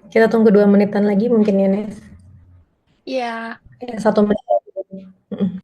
Kita tunggu 2 menitan lagi mungkin ya, Nes? Iya, 1 menit lagi. Mhm.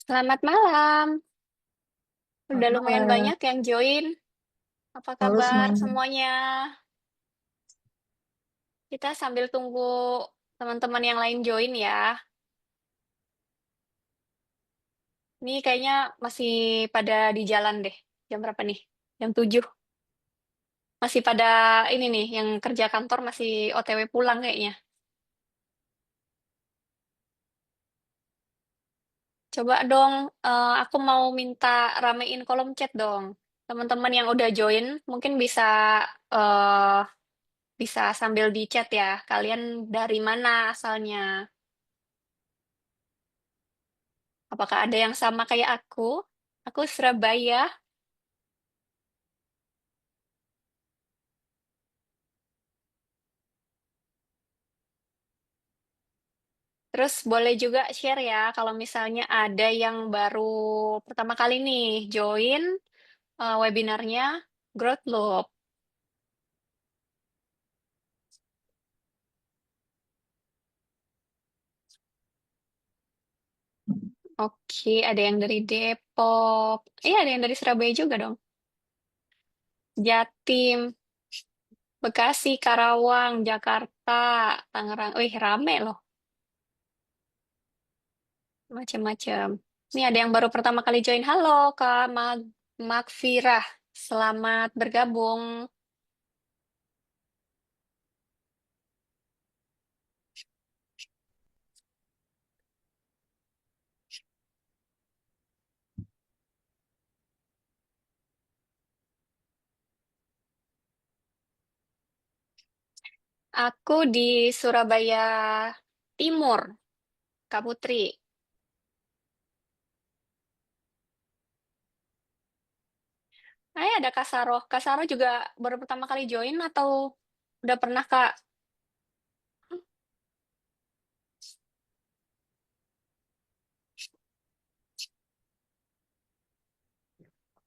selamat malam. Udah Selamat lumayan malam. banyak yang join. Apa Halo kabar semuanya. semuanya? Kita sambil tunggu teman-teman yang lain join ya. Ini kayaknya masih pada di jalan deh. Jam berapa nih? Jam 7. Masih pada ini nih, yang kerja kantor masih OTW pulang kayaknya. Coba dong, aku mau minta ramein kolom chat dong. Teman-teman yang udah join mungkin eh, bisa sambil di chat ya. Kalian dari mana asalnya? Apakah ada yang sama kayak aku? Aku Surabaya. Terus boleh juga share ya kalau misalnya ada yang baru pertama kali nih join webinarnya Growth Loop. Oke, ada yang dari Depok. Iya, ada yang dari Surabaya juga dong. Jatim, Bekasi, Karawang, Jakarta, Tangerang. Wih, rame loh, macam-macam. Ini ada yang baru pertama kali join. Halo, Kak Magfirah. Selamat bergabung. Aku di Surabaya Timur, Kak Putri. Ada Kak Saro. Kak Saro juga baru pertama kali join atau udah pernah, Kak?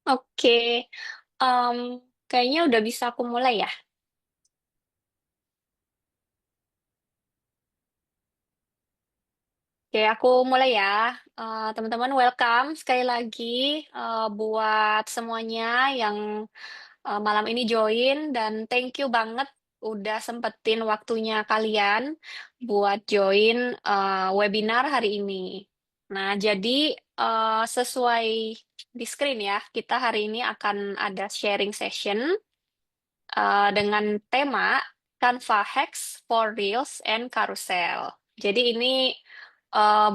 Oke, Em, kayaknya udah bisa aku mulai ya. Oke, aku mulai ya. Teman-teman, welcome sekali lagi buat semuanya yang malam ini join dan thank you banget udah sempetin waktunya kalian buat join webinar hari ini. Nah, jadi sesuai di screen ya, kita hari ini akan ada sharing session dengan tema Canva Hacks for Reels and Carousel. Jadi ini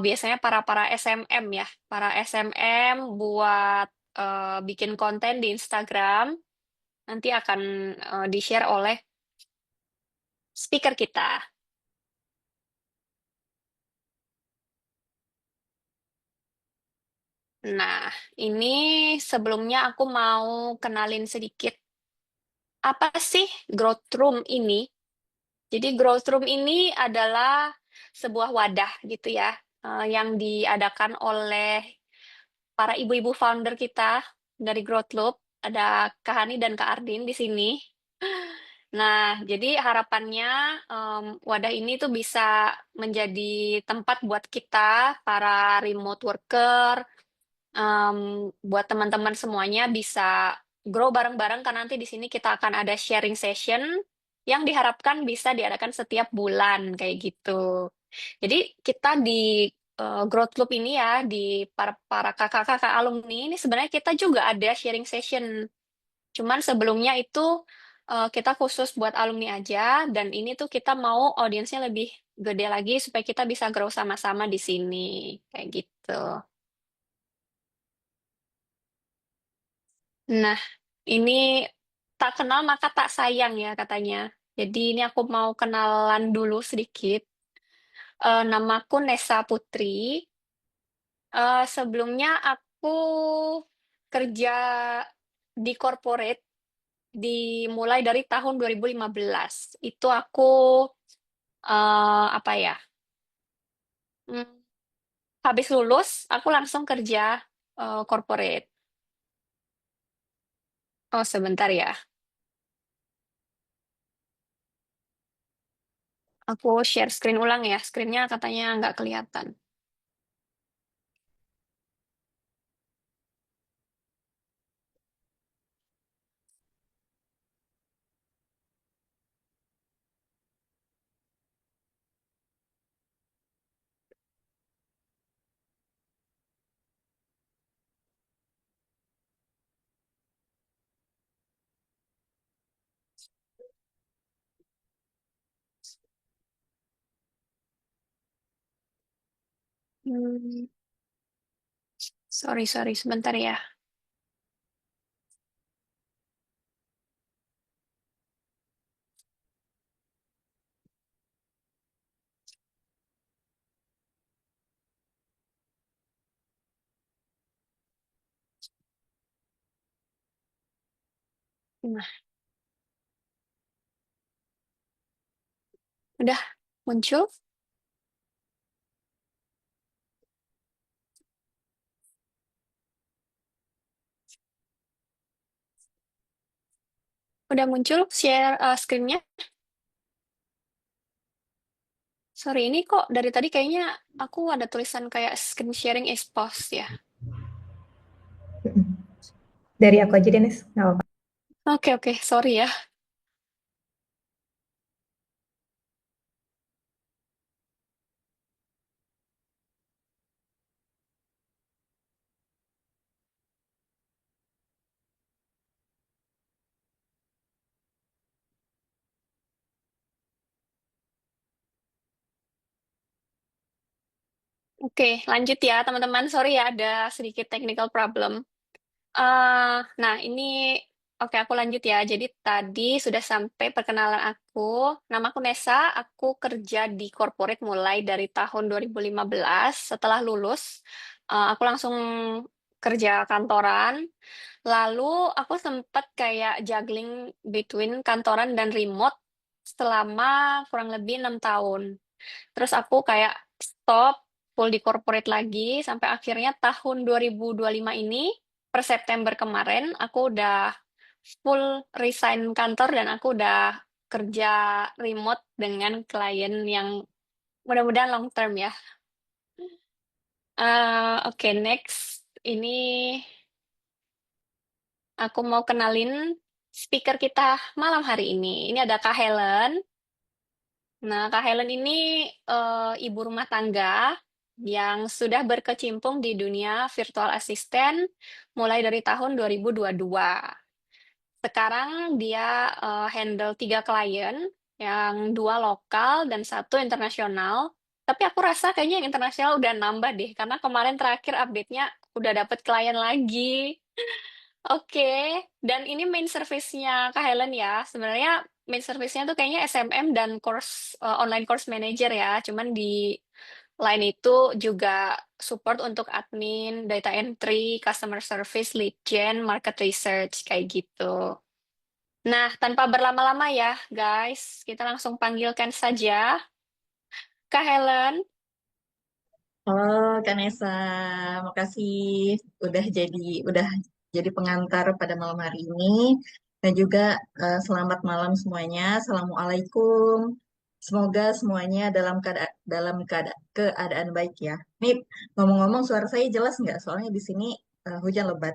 biasanya para SMM ya, para SMM buat bikin konten di Instagram nanti akan di-share oleh speaker kita. Nah, ini sebelumnya aku mau kenalin sedikit apa sih Growth Room ini. Jadi Growth Room ini adalah sebuah wadah gitu ya, yang diadakan oleh para ibu-ibu founder kita dari Growth Loop. Ada Kak Hani dan Kak Ardin di sini. Nah, jadi harapannya wadah ini tuh bisa menjadi tempat buat kita, para remote worker, em, buat teman-teman semuanya bisa grow bareng-bareng karena nanti di sini kita akan ada sharing session yang diharapkan bisa diadakan setiap bulan kayak gitu. Jadi kita di growth loop ini ya di para para kakak-kakak alumni ini sebenarnya kita juga ada sharing session. Cuman sebelumnya itu kita khusus buat alumni aja dan ini tuh kita mau audiensnya lebih gede lagi supaya kita bisa grow sama-sama di sini kayak gitu. Nah, ini tak kenal maka tak sayang ya katanya. Jadi ini aku mau kenalan dulu sedikit. Namaku Nesa Putri. Sebelumnya aku kerja di corporate dimulai dari tahun 2015. Itu aku apa ya? hmm, Habis lulus aku langsung kerja corporate. Oh, sebentar ya. Aku share screen ulang ya. Screennya katanya nggak kelihatan. Hmm, sorry, sebentar ya. Nah, udah muncul? Udah muncul share screen-nya? Sorry, ini kok dari tadi kayaknya aku ada tulisan kayak screen sharing is paused ya. Dari aku aja deh, Nes. Nggak apa-apa. Oke, sorry ya. Oke, lanjut ya teman-teman. Sorry ya, ada sedikit technical problem. Nah, ini oke aku lanjut ya. Jadi tadi sudah sampai perkenalan aku. Namaku Nesa, aku kerja di corporate mulai dari tahun 2015. Setelah lulus, aku langsung kerja kantoran. Lalu aku sempat kayak juggling between kantoran dan remote selama kurang lebih 6 tahun. Terus aku kayak stop full di corporate lagi sampai akhirnya tahun 2025 ini per September kemarin aku udah full resign kantor dan aku udah kerja remote dengan klien yang mudah-mudahan long term ya. Oke, next. Ini aku mau kenalin speaker kita malam hari ini. Ini ada Kak Helen. Nah, Kak Helen ini ibu rumah tangga yang sudah berkecimpung di dunia virtual assistant mulai dari tahun 2022. Sekarang dia handle 3 klien, yang 2 lokal dan 1 internasional. Tapi aku rasa kayaknya yang internasional udah nambah deh, karena kemarin terakhir update-nya udah dapet klien lagi. Oke, dan ini main service-nya Kak Helen ya. Sebenarnya main service-nya tuh kayaknya SMM dan online course manager ya. Cuman di lain itu juga support untuk admin, data entry, customer service, lead gen, market research kayak gitu. Nah, tanpa berlama-lama ya, guys, kita langsung panggilkan saja Kak Helen. Halo Kak Nesa, makasih udah jadi pengantar pada malam hari ini dan juga selamat malam semuanya. Assalamualaikum. Semoga semuanya keadaan baik ya. Nih ngomong-ngomong suara saya jelas nggak? Soalnya di sini hujan lebat.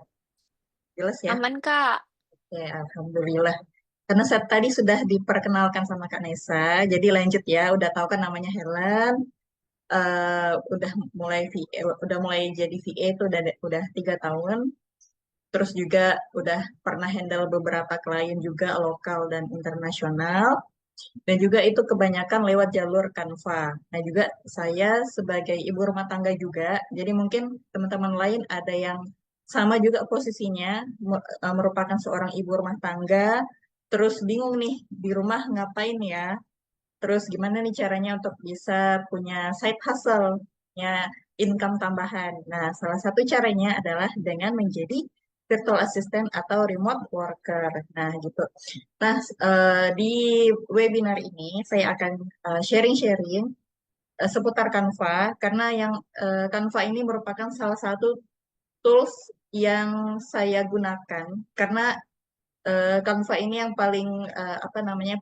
Jelas ya? Aman, Kak. Ya, alhamdulillah. Karena saya tadi sudah diperkenalkan sama Kak Nesa, jadi lanjut ya. Udah tahu kan namanya Helen. udah mulai jadi VA itu udah 3 tahun. Terus juga udah pernah handle beberapa klien juga lokal dan internasional. Dan juga itu kebanyakan lewat jalur Canva. Nah juga saya sebagai ibu rumah tangga juga, jadi mungkin teman-teman lain ada yang sama juga posisinya, merupakan seorang ibu rumah tangga, terus bingung nih di rumah ngapain ya, terus gimana nih caranya untuk bisa punya side hustle, punya income tambahan. Nah, salah satu caranya adalah dengan menjadi virtual assistant atau remote worker. Nah, gitu. Nah, di webinar ini saya akan sharing-sharing seputar Canva, karena Canva ini merupakan salah satu tools yang saya gunakan, karena Canva ini yang paling apa namanya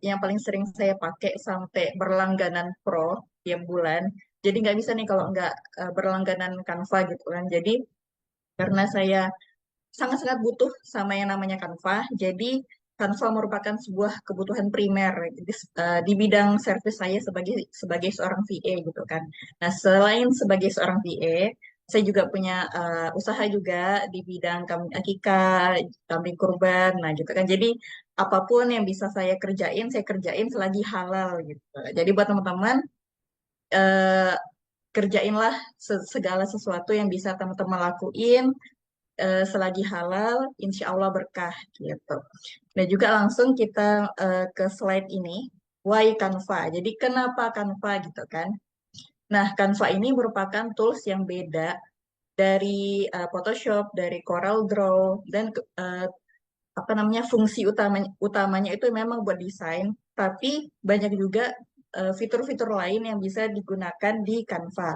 yang paling sering saya pakai sampai berlangganan pro tiap bulan. Jadi nggak bisa nih kalau nggak berlangganan Canva gitu kan. Jadi karena saya sangat-sangat butuh sama yang namanya Canva, jadi Canva merupakan sebuah kebutuhan primer di bidang service saya sebagai sebagai seorang VA gitu kan. Nah, selain sebagai seorang VA, saya juga punya usaha juga di bidang kambing akikah, kambing kurban, nah gitu kan. Jadi apapun yang bisa saya kerjain selagi halal gitu. Jadi buat teman-teman, eh, kerjainlah segala sesuatu yang bisa teman-teman lakuin selagi halal, insya Allah berkah gitu. Dan juga langsung kita ke slide ini, why Canva. Jadi kenapa Canva gitu kan? Nah, Canva ini merupakan tools yang beda dari Photoshop, dari Corel Draw, dan apa namanya fungsi utamanya itu memang buat desain, tapi banyak juga fitur-fitur lain yang bisa digunakan di Canva.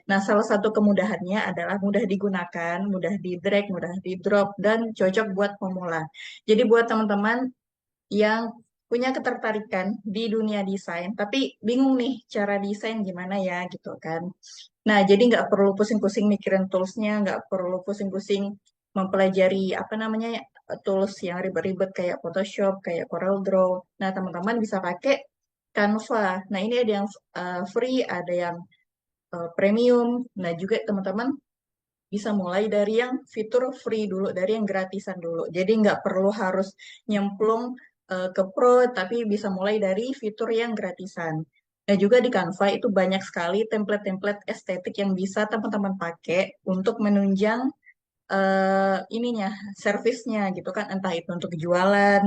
Nah, salah satu kemudahannya adalah mudah digunakan, mudah di drag, mudah di drop, dan cocok buat pemula. Jadi buat teman-teman yang punya ketertarikan di dunia desain, tapi bingung nih cara desain gimana ya gitu kan. Nah, jadi nggak perlu pusing-pusing mikirin toolsnya, nggak perlu pusing-pusing mempelajari apa namanya tools yang ribet-ribet kayak Photoshop, kayak CorelDRAW. Nah, teman-teman bisa pakai Canva. Nah, ini ada yang free, ada yang premium. Nah, juga teman-teman bisa mulai dari yang fitur free dulu, dari yang gratisan dulu. Jadi nggak perlu harus nyemplung ke pro, tapi bisa mulai dari fitur yang gratisan. Nah, juga di Canva itu banyak sekali template-template estetik yang bisa teman-teman pakai untuk menunjang ininya, servisnya gitu kan, entah itu untuk jualan,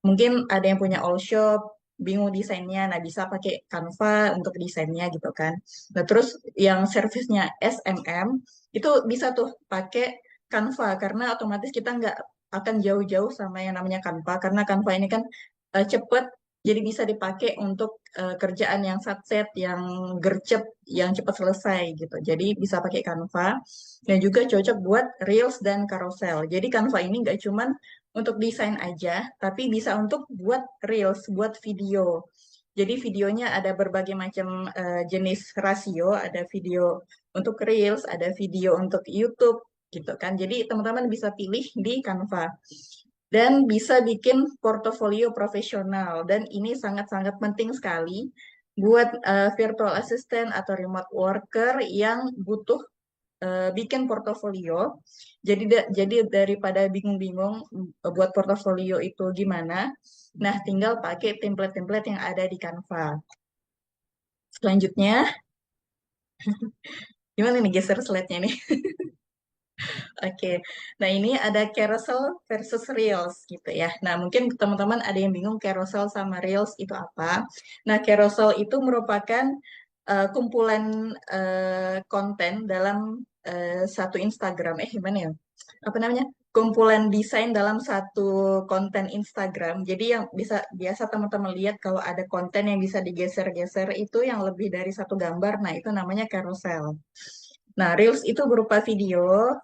mungkin ada yang punya all shop, bingung desainnya, nah bisa pakai Canva untuk desainnya gitu kan. Nah terus yang servisnya SMM itu bisa tuh pakai Canva karena otomatis kita nggak akan jauh-jauh sama yang namanya Canva karena Canva ini kan cepet, jadi bisa dipakai untuk kerjaan yang satset, yang gercep, yang cepat selesai gitu. Jadi bisa pakai Canva dan juga cocok buat Reels dan carousel. Jadi Canva ini nggak cuman untuk desain aja, tapi bisa untuk buat reels, buat video. Jadi videonya ada berbagai macam jenis rasio, ada video untuk reels, ada video untuk YouTube, gitu kan. Jadi teman-teman bisa pilih di Canva. Dan bisa bikin portofolio profesional. Dan ini sangat-sangat penting sekali buat virtual assistant atau remote worker yang butuh bikin portofolio. Jadi daripada bingung-bingung buat portofolio itu gimana, nah tinggal pakai template-template yang ada di Canva. Selanjutnya, gimana nih geser slide-nya nih? Oke, nah ini ada carousel versus reels gitu ya. Nah mungkin teman-teman ada yang bingung carousel sama reels itu apa. Nah carousel itu merupakan kumpulan konten dalam satu Instagram. Gimana ya? Apa namanya? Kumpulan desain dalam satu konten Instagram. Jadi yang bisa biasa teman-teman lihat kalau ada konten yang bisa digeser-geser itu yang lebih dari satu gambar. Nah itu namanya carousel. Nah, Reels itu berupa video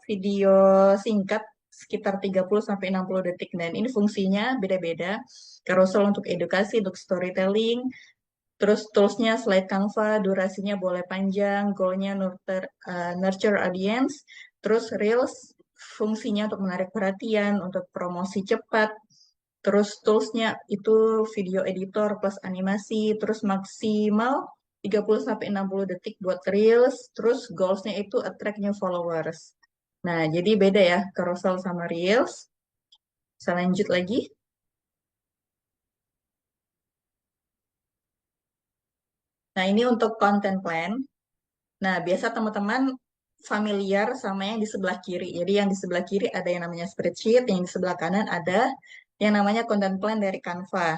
singkat sekitar 30 sampai 60 detik dan ini fungsinya beda-beda. Carousel untuk edukasi, untuk storytelling, terus toolsnya slide Canva, durasinya boleh panjang, goalnya nurture audience, terus Reels fungsinya untuk menarik perhatian, untuk promosi cepat, terus toolsnya itu video editor plus animasi, terus maksimal 30-60 detik buat Reels, terus goals-nya itu attract new followers. Nah, jadi beda ya, carousel sama Reels. Bisa lanjut lagi. Nah, ini untuk content plan. Nah, biasa teman-teman familiar sama yang di sebelah kiri. Jadi yang di sebelah kiri ada yang namanya spreadsheet, yang di sebelah kanan ada yang namanya content plan dari Canva.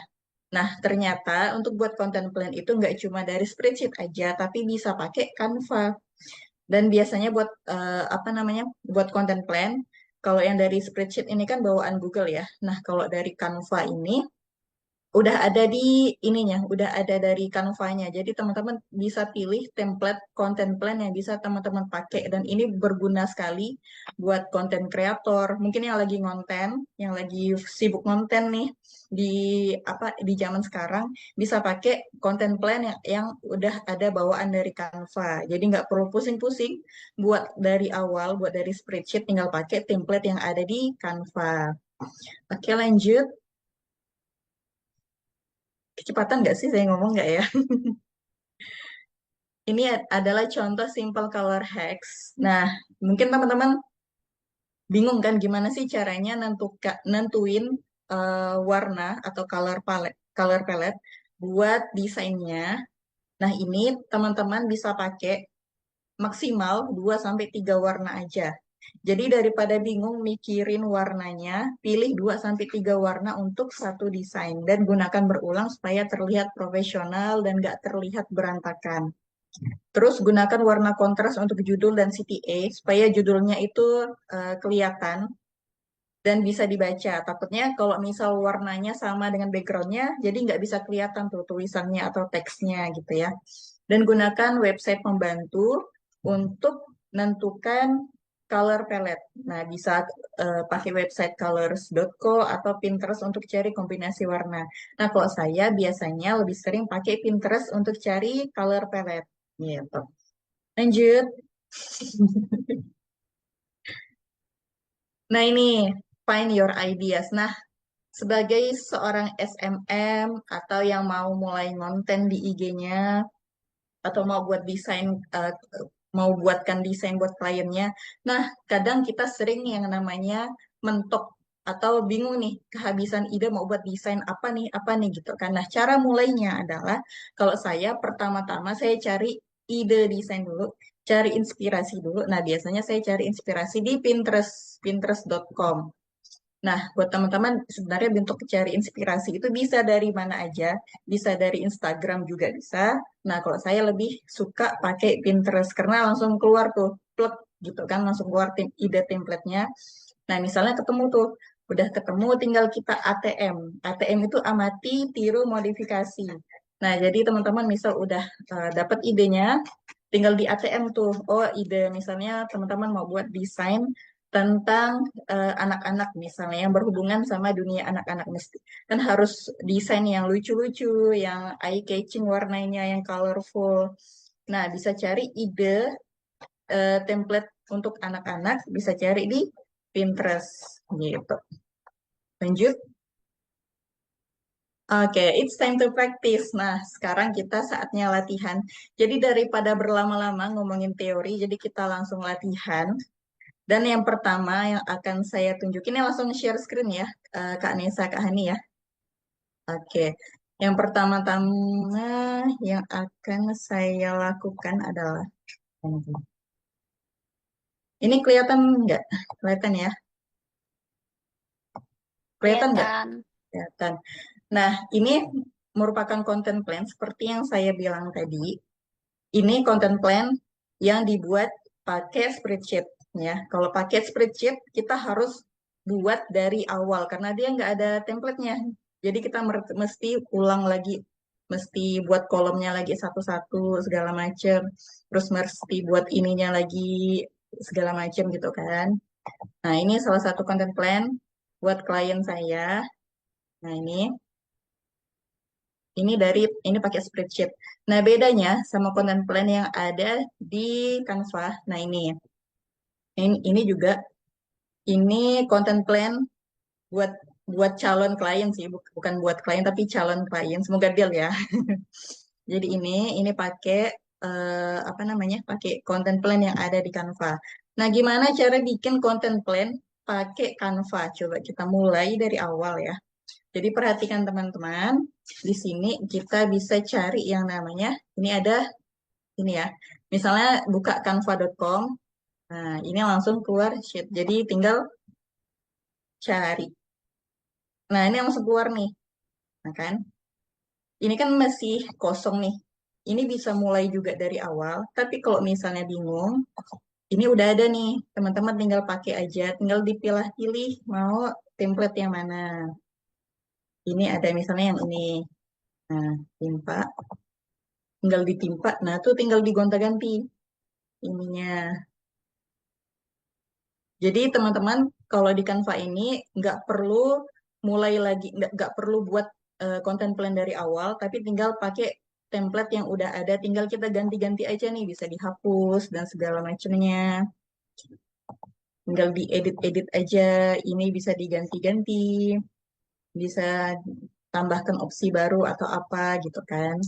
Nah, ternyata untuk buat content plan itu nggak cuma dari spreadsheet aja, tapi bisa pakai Canva. Dan biasanya buat apa namanya, buat content plan, kalau yang dari spreadsheet ini kan bawaan Google ya. Nah, kalau dari Canva ini udah ada di ininya, udah ada dari Canva-nya. Jadi teman-teman bisa pilih template content plan yang bisa teman-teman pakai dan ini berguna sekali buat konten kreator. Mungkin yang lagi ngonten, yang lagi sibuk ngonten nih di apa di zaman sekarang bisa pakai content plan yang udah ada bawaan dari Canva. Jadi nggak perlu pusing-pusing buat dari awal, buat dari spreadsheet tinggal pakai template yang ada di Canva. Oke, lanjut. Kecepatan nggak sih saya ngomong nggak ya? Ini adalah contoh simple color hacks. Nah, mungkin teman-teman bingung kan gimana sih caranya nentuin warna atau color palette buat desainnya. Nah, ini teman-teman bisa pakai maksimal 2 sampai 3 warna aja. Jadi daripada bingung mikirin warnanya, pilih 2 sampai 3 warna untuk satu desain dan gunakan berulang supaya terlihat profesional dan nggak terlihat berantakan. Terus gunakan warna kontras untuk judul dan CTA supaya judulnya itu kelihatan dan bisa dibaca. Takutnya kalau misal warnanya sama dengan backgroundnya, jadi nggak bisa kelihatan tuh tulisannya atau teksnya gitu ya. Dan gunakan website pembantu untuk menentukan color palette. Nah, bisa pakai website colors.co atau Pinterest untuk cari kombinasi warna. Nah, kalau saya biasanya lebih sering pakai Pinterest untuk cari color palette. Gitu. Lanjut. Nah, ini find your ideas. Nah, sebagai seorang SMM atau yang mau mulai ngonten di IG-nya atau mau buat desain mau buatkan desain buat kliennya. Nah, kadang kita sering yang namanya mentok atau bingung nih kehabisan ide mau buat desain apa nih gitu kan. Nah, cara mulainya adalah kalau saya pertama-tama saya cari ide desain dulu, cari inspirasi dulu. Nah, biasanya saya cari inspirasi di Pinterest, pinterest.com. Nah, buat teman-teman, sebenarnya bentuk cari inspirasi itu bisa dari mana aja, bisa dari Instagram juga bisa. Nah, kalau saya lebih suka pakai Pinterest karena langsung keluar tuh, plek gitu kan, langsung keluar ide template-nya. Nah, misalnya ketemu tuh, udah ketemu tinggal kita ATM. ATM itu amati, tiru, modifikasi. Nah, jadi teman-teman misal udah dapat idenya, tinggal di ATM tuh. Oh, ide misalnya teman-teman mau buat desain tentang anak-anak misalnya yang berhubungan sama dunia anak-anak mesti kan harus desain yang lucu-lucu, yang eye-catching warnanya, yang colorful. Nah, bisa cari ide template untuk anak-anak, bisa cari di Pinterest gitu. Lanjut. Oke, it's time to practice. Nah, sekarang kita saatnya latihan. Jadi daripada berlama-lama ngomongin teori, jadi kita langsung latihan. Dan yang pertama yang akan saya tunjukin, ini langsung share screen ya, Kak Nesa, Kak Hani ya. Oke, yang pertama-tama yang akan saya lakukan adalah, ini kelihatan nggak? Kelihatan ya? Kelihatan nggak? Kelihatan. Kelihatan. Nah, ini merupakan content plan seperti yang saya bilang tadi. Ini content plan yang dibuat pakai spreadsheet ya. Kalau pakai spreadsheet kita harus buat dari awal karena dia nggak ada template-nya. Jadi kita mesti ulang lagi, mesti buat kolomnya lagi satu-satu segala macam. Terus mesti buat ininya lagi segala macam gitu kan. Nah, ini salah satu content plan buat klien saya. Nah, ini pakai spreadsheet. Nah, bedanya sama content plan yang ada di Canva. Nah, ini juga ini content plan buat buat calon klien sih, bukan buat klien tapi calon klien. Semoga deal ya. Jadi ini pakai apa namanya? Pakai content plan yang ada di Canva. Nah, gimana cara bikin content plan pakai Canva? Coba kita mulai dari awal ya. Jadi perhatikan teman-teman, di sini kita bisa cari yang namanya, ini ada ini ya. Misalnya buka canva.com. Nah, ini langsung keluar sheet. Jadi tinggal cari. Nah, ini langsung keluar nih. Nah, kan? Ini kan masih kosong nih. Ini bisa mulai juga dari awal, tapi kalau misalnya bingung, ini udah ada nih, teman-teman tinggal pakai aja, tinggal dipilah-pilih mau template yang mana. Ini ada misalnya yang ini. Nah, timpa, tinggal ditimpa. Nah, tuh tinggal digonta-ganti ininya. Jadi teman-teman kalau di Canva ini nggak perlu mulai lagi, nggak perlu buat konten plan dari awal, tapi tinggal pakai template yang udah ada, tinggal kita ganti-ganti aja nih, bisa dihapus dan segala macamnya. Tinggal diedit-edit aja, ini bisa diganti-ganti, bisa tambahkan opsi baru atau apa gitu kan.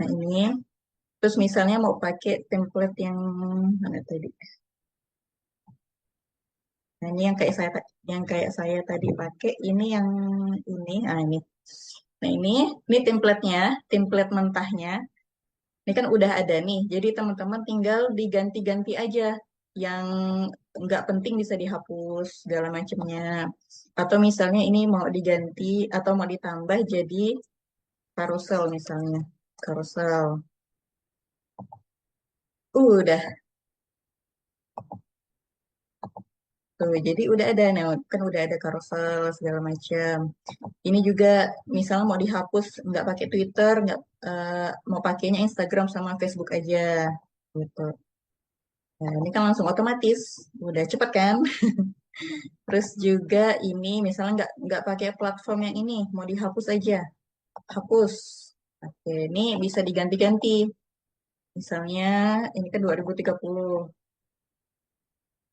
Nah ini, terus misalnya mau pakai template yang mana tadi? Nah, ini yang kayak saya tadi pakai ini yang ini. Ah ini. Nah, ini template-nya, template mentahnya. Ini kan udah ada nih. Jadi teman-teman tinggal diganti-ganti aja. Yang nggak penting bisa dihapus segala macamnya. Atau misalnya ini mau diganti atau mau ditambah jadi carousel misalnya. Carousel. Udah tuh. Jadi udah ada, nah kan udah ada carousel segala macam. Ini juga misalnya mau dihapus nggak pakai Twitter, nggak mau pakainya Instagram sama Facebook aja gitu. Nah, ini kan langsung otomatis, udah cepet kan? Terus juga ini misalnya nggak pakai platform yang ini, mau dihapus aja, hapus. Oke, ini bisa diganti-ganti. Misalnya ini kan 2030.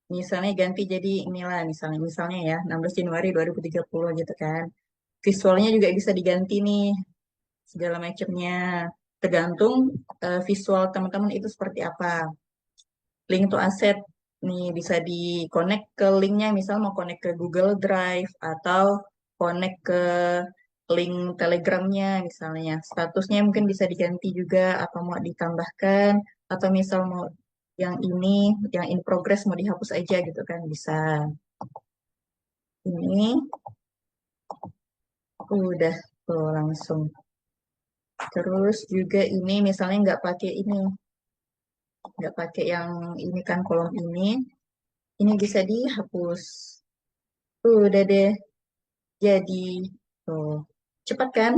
Misalnya ganti jadi inilah misalnya ya 16 Januari 2030 gitu kan. Visualnya juga bisa diganti nih segala macamnya. Tergantung visual teman-teman itu seperti apa. Link to asset nih bisa di-connect ke linknya, misal mau connect ke Google Drive atau connect ke link Telegramnya misalnya. Statusnya mungkin bisa diganti juga atau mau ditambahkan atau misal mau yang ini, yang in progress mau dihapus aja gitu kan bisa. Ini udah tuh langsung. Terus juga ini misalnya nggak pakai yang ini kan kolom ini bisa dihapus. Udah deh, jadi tuh cepat kan?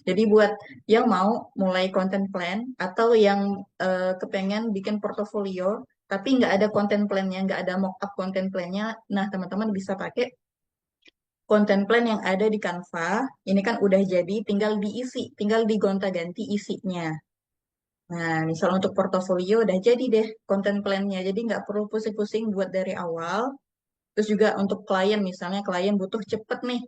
Jadi buat yang mau mulai content plan atau yang kepengen bikin portofolio tapi nggak ada content plan-nya, nggak ada mock-up content plan-nya, nah teman-teman bisa pakai content plan yang ada di Canva. Ini kan udah jadi, tinggal diisi, tinggal digonta-ganti isinya. Nah, misal untuk portofolio udah jadi deh content plan-nya. Jadi nggak perlu pusing-pusing buat dari awal. Terus juga untuk klien, misalnya klien butuh cepet nih.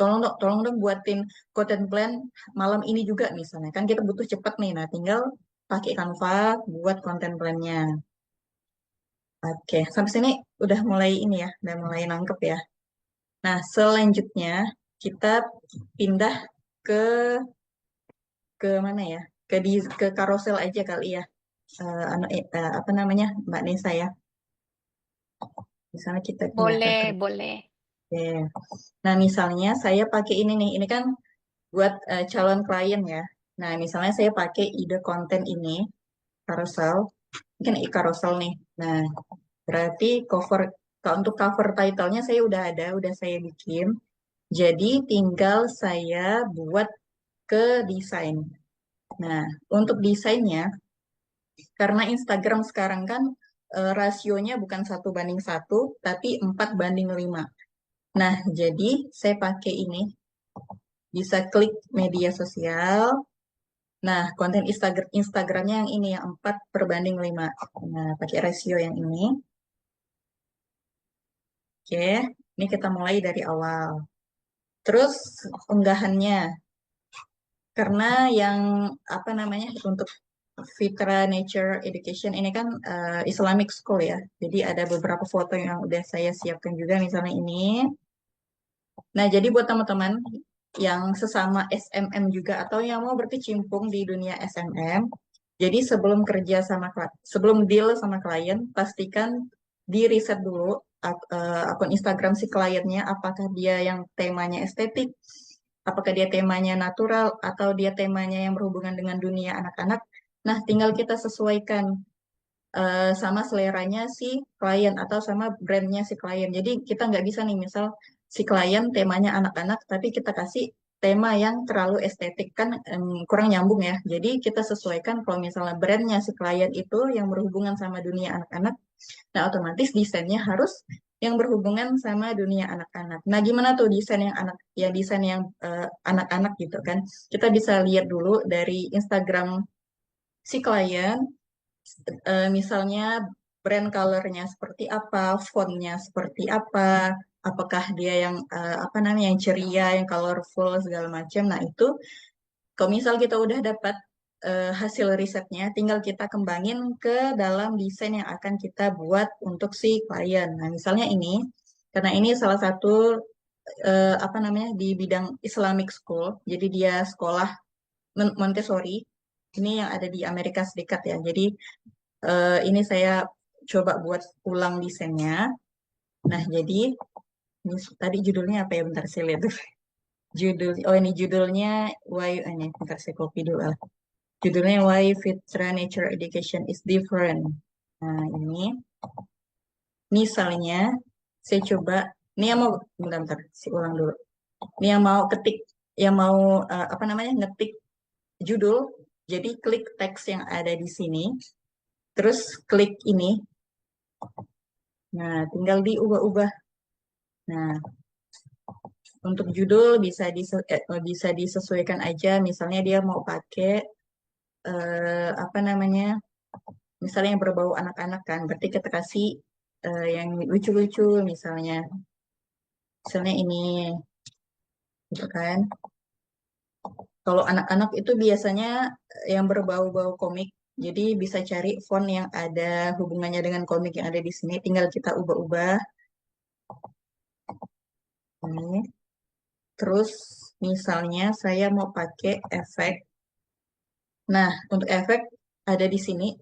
Tolong dong buatin content plan malam ini juga misalnya. Kan kita butuh cepet nih. Nah, tinggal pakai Canva buat content plan-nya. Oke, sampai sini udah mulai ini ya, udah mulai nangkep ya. Nah, selanjutnya kita pindah ke mana ya? Ke carousel aja kali ya. Apa namanya, Mbak Nesa ya. Misalnya kita pindahkan ke Boleh, boleh. Oke. Nah, misalnya saya pakai ini nih. Ini kan buat calon klien ya. Nah, misalnya saya pakai ide konten ini, carousel. Mungkin carousel nih. Nah, berarti kalau untuk cover title-nya saya udah ada, udah saya bikin. Jadi tinggal saya buat ke desain. Nah, untuk desainnya, karena Instagram sekarang kan rasionya bukan 1:1, tapi 4:5. Nah, jadi saya pakai ini, bisa klik media sosial. Nah, konten Instagramnya yang ini, yang 4:5. Nah, pakai rasio yang ini. Oke, ini kita mulai dari awal. Terus unggahannya. Karena yang apa namanya untuk Fitra Nature Education ini kan Islamic School ya. Jadi ada beberapa foto yang udah saya siapkan juga, misalnya ini. Nah, jadi buat teman-teman yang sesama SMM juga atau yang mau berkecimpung di dunia SMM, jadi sebelum kerja sama sebelum deal sama klien, pastikan di riset dulu akun Instagram si kliennya, apakah dia yang temanya estetik, apakah dia temanya natural, atau dia temanya yang berhubungan dengan dunia anak-anak. Nah, tinggal kita sesuaikan sama seleranya si klien atau sama brandnya si klien. Jadi kita nggak bisa nih misal si klien temanya anak-anak tapi kita kasih tema yang terlalu estetik kan kurang nyambung ya. Jadi kita sesuaikan kalau misalnya brandnya si klien itu yang berhubungan sama dunia anak-anak, nah otomatis desainnya harus yang berhubungan sama dunia anak-anak. Nah gimana tuh desain yang desain yang anak-anak gitu kan? Kita bisa lihat dulu dari Instagram si klien, misalnya brand colornya seperti apa, fontnya seperti apa, apakah dia yang apa namanya yang ceria, yang colorful segala macam. Nah itu, kalau misal kita udah dapat hasil risetnya, tinggal kita kembangin ke dalam desain yang akan kita buat untuk si klien. Nah misalnya ini, karena ini salah satu apa namanya di bidang Islamic School, jadi dia sekolah Montessori. Ini yang ada di Amerika Serikat ya. Jadi ini saya coba buat ulang desainnya. Nah, jadi ini tadi judulnya apa ya? Bentar saya lihat dulu. Oh ini judulnya Why, ini bentar saya copy dulu. Judulnya Why Fitra Nature Education is Different. Nah, ini misalnya saya coba, ini yang mau, bentar, saya ulang dulu. Ini yang mau ketik, yang mau apa namanya, ngetik judul, jadi klik teks yang ada di sini, terus klik ini. Nah, tinggal diubah-ubah. Nah, untuk judul bisa disesuaikan aja. Misalnya dia mau pakai apa namanya, misalnya yang berbau anak-anak kan, berarti kita kasih yang lucu-lucu misalnya. Misalnya ini, gitu kan. Kalau anak-anak itu biasanya yang berbau-bau komik, jadi bisa cari font yang ada hubungannya dengan komik yang ada di sini. Tinggal kita ubah-ubah. Ini. Terus misalnya saya mau pakai efek. Nah, untuk efek ada di sini.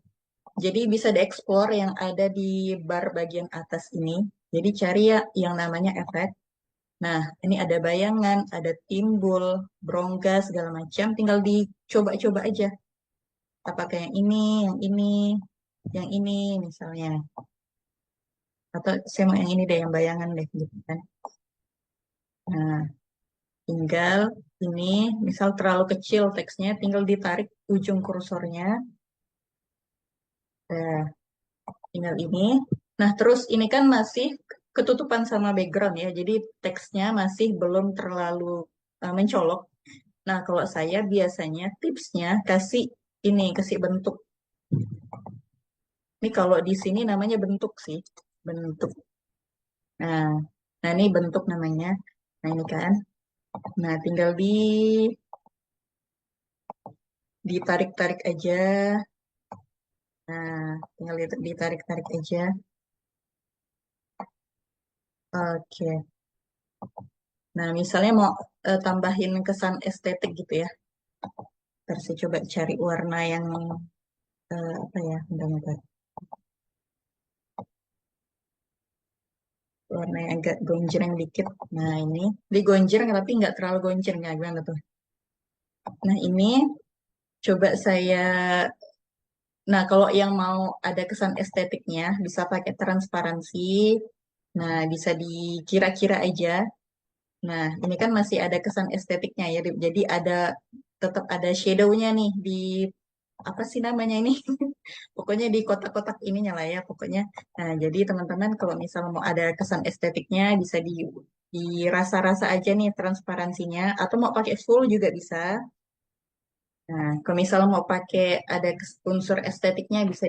Jadi bisa dieksplor yang ada di bar bagian atas ini. Jadi cari ya yang namanya efek. Nah, ini ada bayangan, ada timbul, berongga, segala macam. Tinggal dicoba-coba aja. Apakah yang ini misalnya. Atau saya mau yang ini deh, yang bayangan deh, gitu kan. Nah, tinggal ini, misal terlalu kecil teksnya, tinggal ditarik ujung kursornya. Nah, tinggal ini. Nah, terus ini kan masih ketutupan sama background ya, jadi teksnya masih belum terlalu mencolok. Nah, kalau saya biasanya tipsnya kasih bentuk. Ini kalau di sini namanya bentuk sih, bentuk. Nah, nah ini bentuk namanya. Nah, ini kan. Nah, tinggal ditarik-tarik aja. Nah, tinggal ditarik-tarik aja. Oke. Nah, misalnya mau tambahin kesan estetik gitu ya. Terus saya coba cari warna yang apa ya, bentar-bentar. Warna yang agak gonjreng dikit. Nah, ini digonjreng tapi nggak terlalu gonjreng ya, gimana tuh? Nah, ini coba saya. Nah, kalau yang mau ada kesan estetiknya bisa pakai transparansi. Nah, bisa dikira-kira aja. Nah, ini kan masih ada kesan estetiknya ya. Jadi tetap ada shadow-nya nih di apa sih namanya ini? Pokoknya di kotak-kotak ininya lah ya pokoknya. Nah, jadi teman-teman kalau misalnya mau ada kesan estetiknya bisa dirasa-rasa aja nih transparansinya atau mau pakai full juga bisa. Nah, kalau misalnya mau pakai ada unsur estetiknya bisa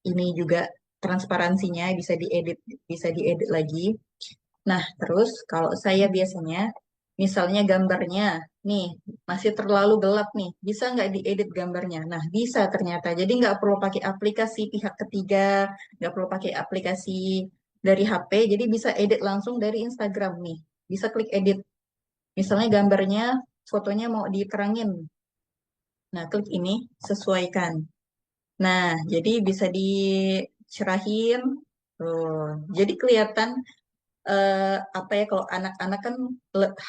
ini juga transparansinya bisa diedit lagi. Nah, terus kalau saya biasanya misalnya gambarnya nih masih terlalu gelap nih, bisa nggak diedit gambarnya? Nah, bisa ternyata. Jadi nggak perlu pakai aplikasi pihak ketiga, nggak perlu pakai aplikasi dari HP, jadi bisa edit langsung dari Instagram nih. Bisa klik edit. Misalnya gambarnya, fotonya mau diterangin. Nah, klik ini, sesuaikan. Nah, jadi bisa dicerahin. Tuh. Jadi kelihatan apa ya kalau anak-anak kan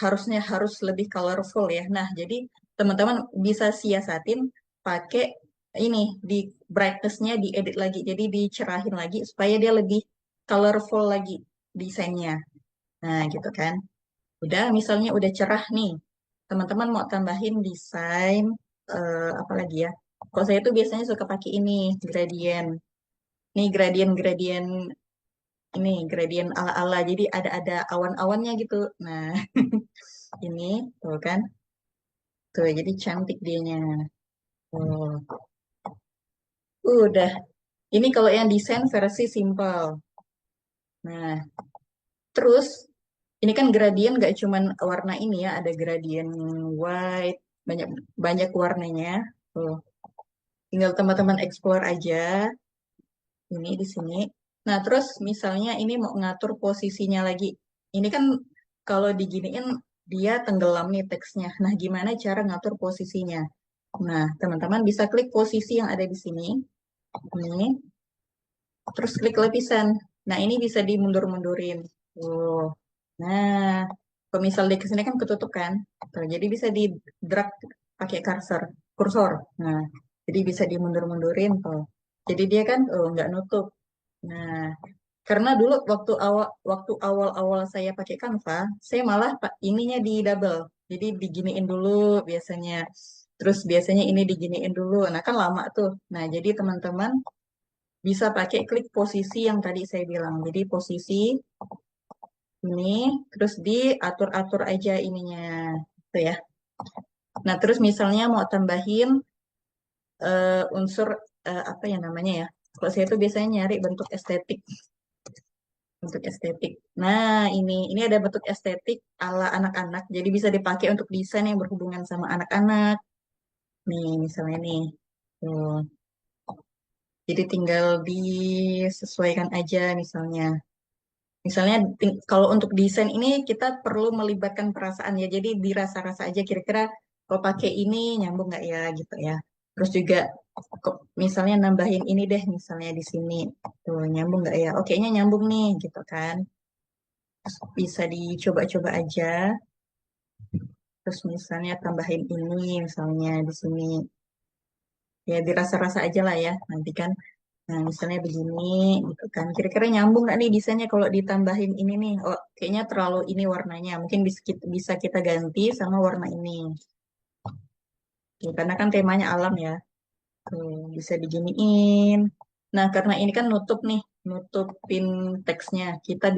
harusnya harus lebih colorful ya. Nah, jadi teman-teman bisa siasatin pakai ini di brightness-nya diedit lagi. Jadi dicerahin lagi supaya dia lebih colorful lagi desainnya. Nah, gitu kan. Udah, misalnya udah cerah nih. Teman-teman mau tambahin desain apa lagi ya? Kalau saya tuh biasanya suka pakai ini, gradient. Nih gradient-gradient ini gradient ala-ala. Jadi ada awan-awannya gitu. Nah, ini tuh kan. Tuh, jadi cantik dianya. Tuh. Udah. Ini kalau yang desain versi simple. Nah, terus ini kan gradient gak cuman warna ini ya, ada gradient white, banyak banyak warnanya. Tuh. Tinggal teman-teman explore aja ini di sini. Nah, terus misalnya ini mau ngatur posisinya lagi. Ini kan kalau diginiin dia tenggelam nih teksnya. Nah, gimana cara ngatur posisinya? Nah, teman-teman bisa klik posisi yang ada di sini. Ini, terus klik lapisan. Nah, ini bisa dimundur-mundurin. Tuh. Nah, kalau misal di sini kan ketutup kan. Tuh, jadi bisa di drag pakai kursor. Nah, jadi bisa dimundur-mundurin tuh. Jadi dia kan nggak nutup. Nah, karena dulu waktu awal-awal saya pakai Canva, saya malah ininya di double. Jadi diginiin dulu biasanya. Terus biasanya ini diginiin dulu. Nah, kan lama tuh. Nah, jadi teman-teman bisa pakai klik posisi yang tadi saya bilang. Jadi posisi ini terus diatur-atur aja ininya. Tuh ya. Nah, terus misalnya mau tambahin unsur apa ya namanya ya? Kalau saya tuh biasanya nyari bentuk estetik. Bentuk estetik. Nah, ini ada bentuk estetik ala anak-anak. Jadi bisa dipakai untuk desain yang berhubungan sama anak-anak. Nih, misalnya nih. Tuh. Jadi tinggal disesuaikan aja misalnya. Misalnya kalau untuk desain ini kita perlu melibatkan perasaan ya. Jadi dirasa-rasa aja kira-kira kalau pakai ini nyambung nggak ya gitu ya. Terus juga misalnya nambahin ini deh misalnya di sini. Tuh, nyambung nggak ya? Oke, nya nyambung nih gitu kan. Bisa dicoba-coba aja. Terus misalnya tambahin ini misalnya di sini. Ya dirasa-rasa aja lah ya nanti kan. Nah misalnya begini gitu kan. Kira-kira nyambung nggak nih desainnya kalau ditambahin ini nih. Oh kayaknya terlalu ini warnanya. Mungkin bisa kita ganti sama warna ini. Ya, karena kan temanya alam ya. Tuh, bisa diginiin. Nah karena ini kan nutup nih. Nutupin teksnya. Kita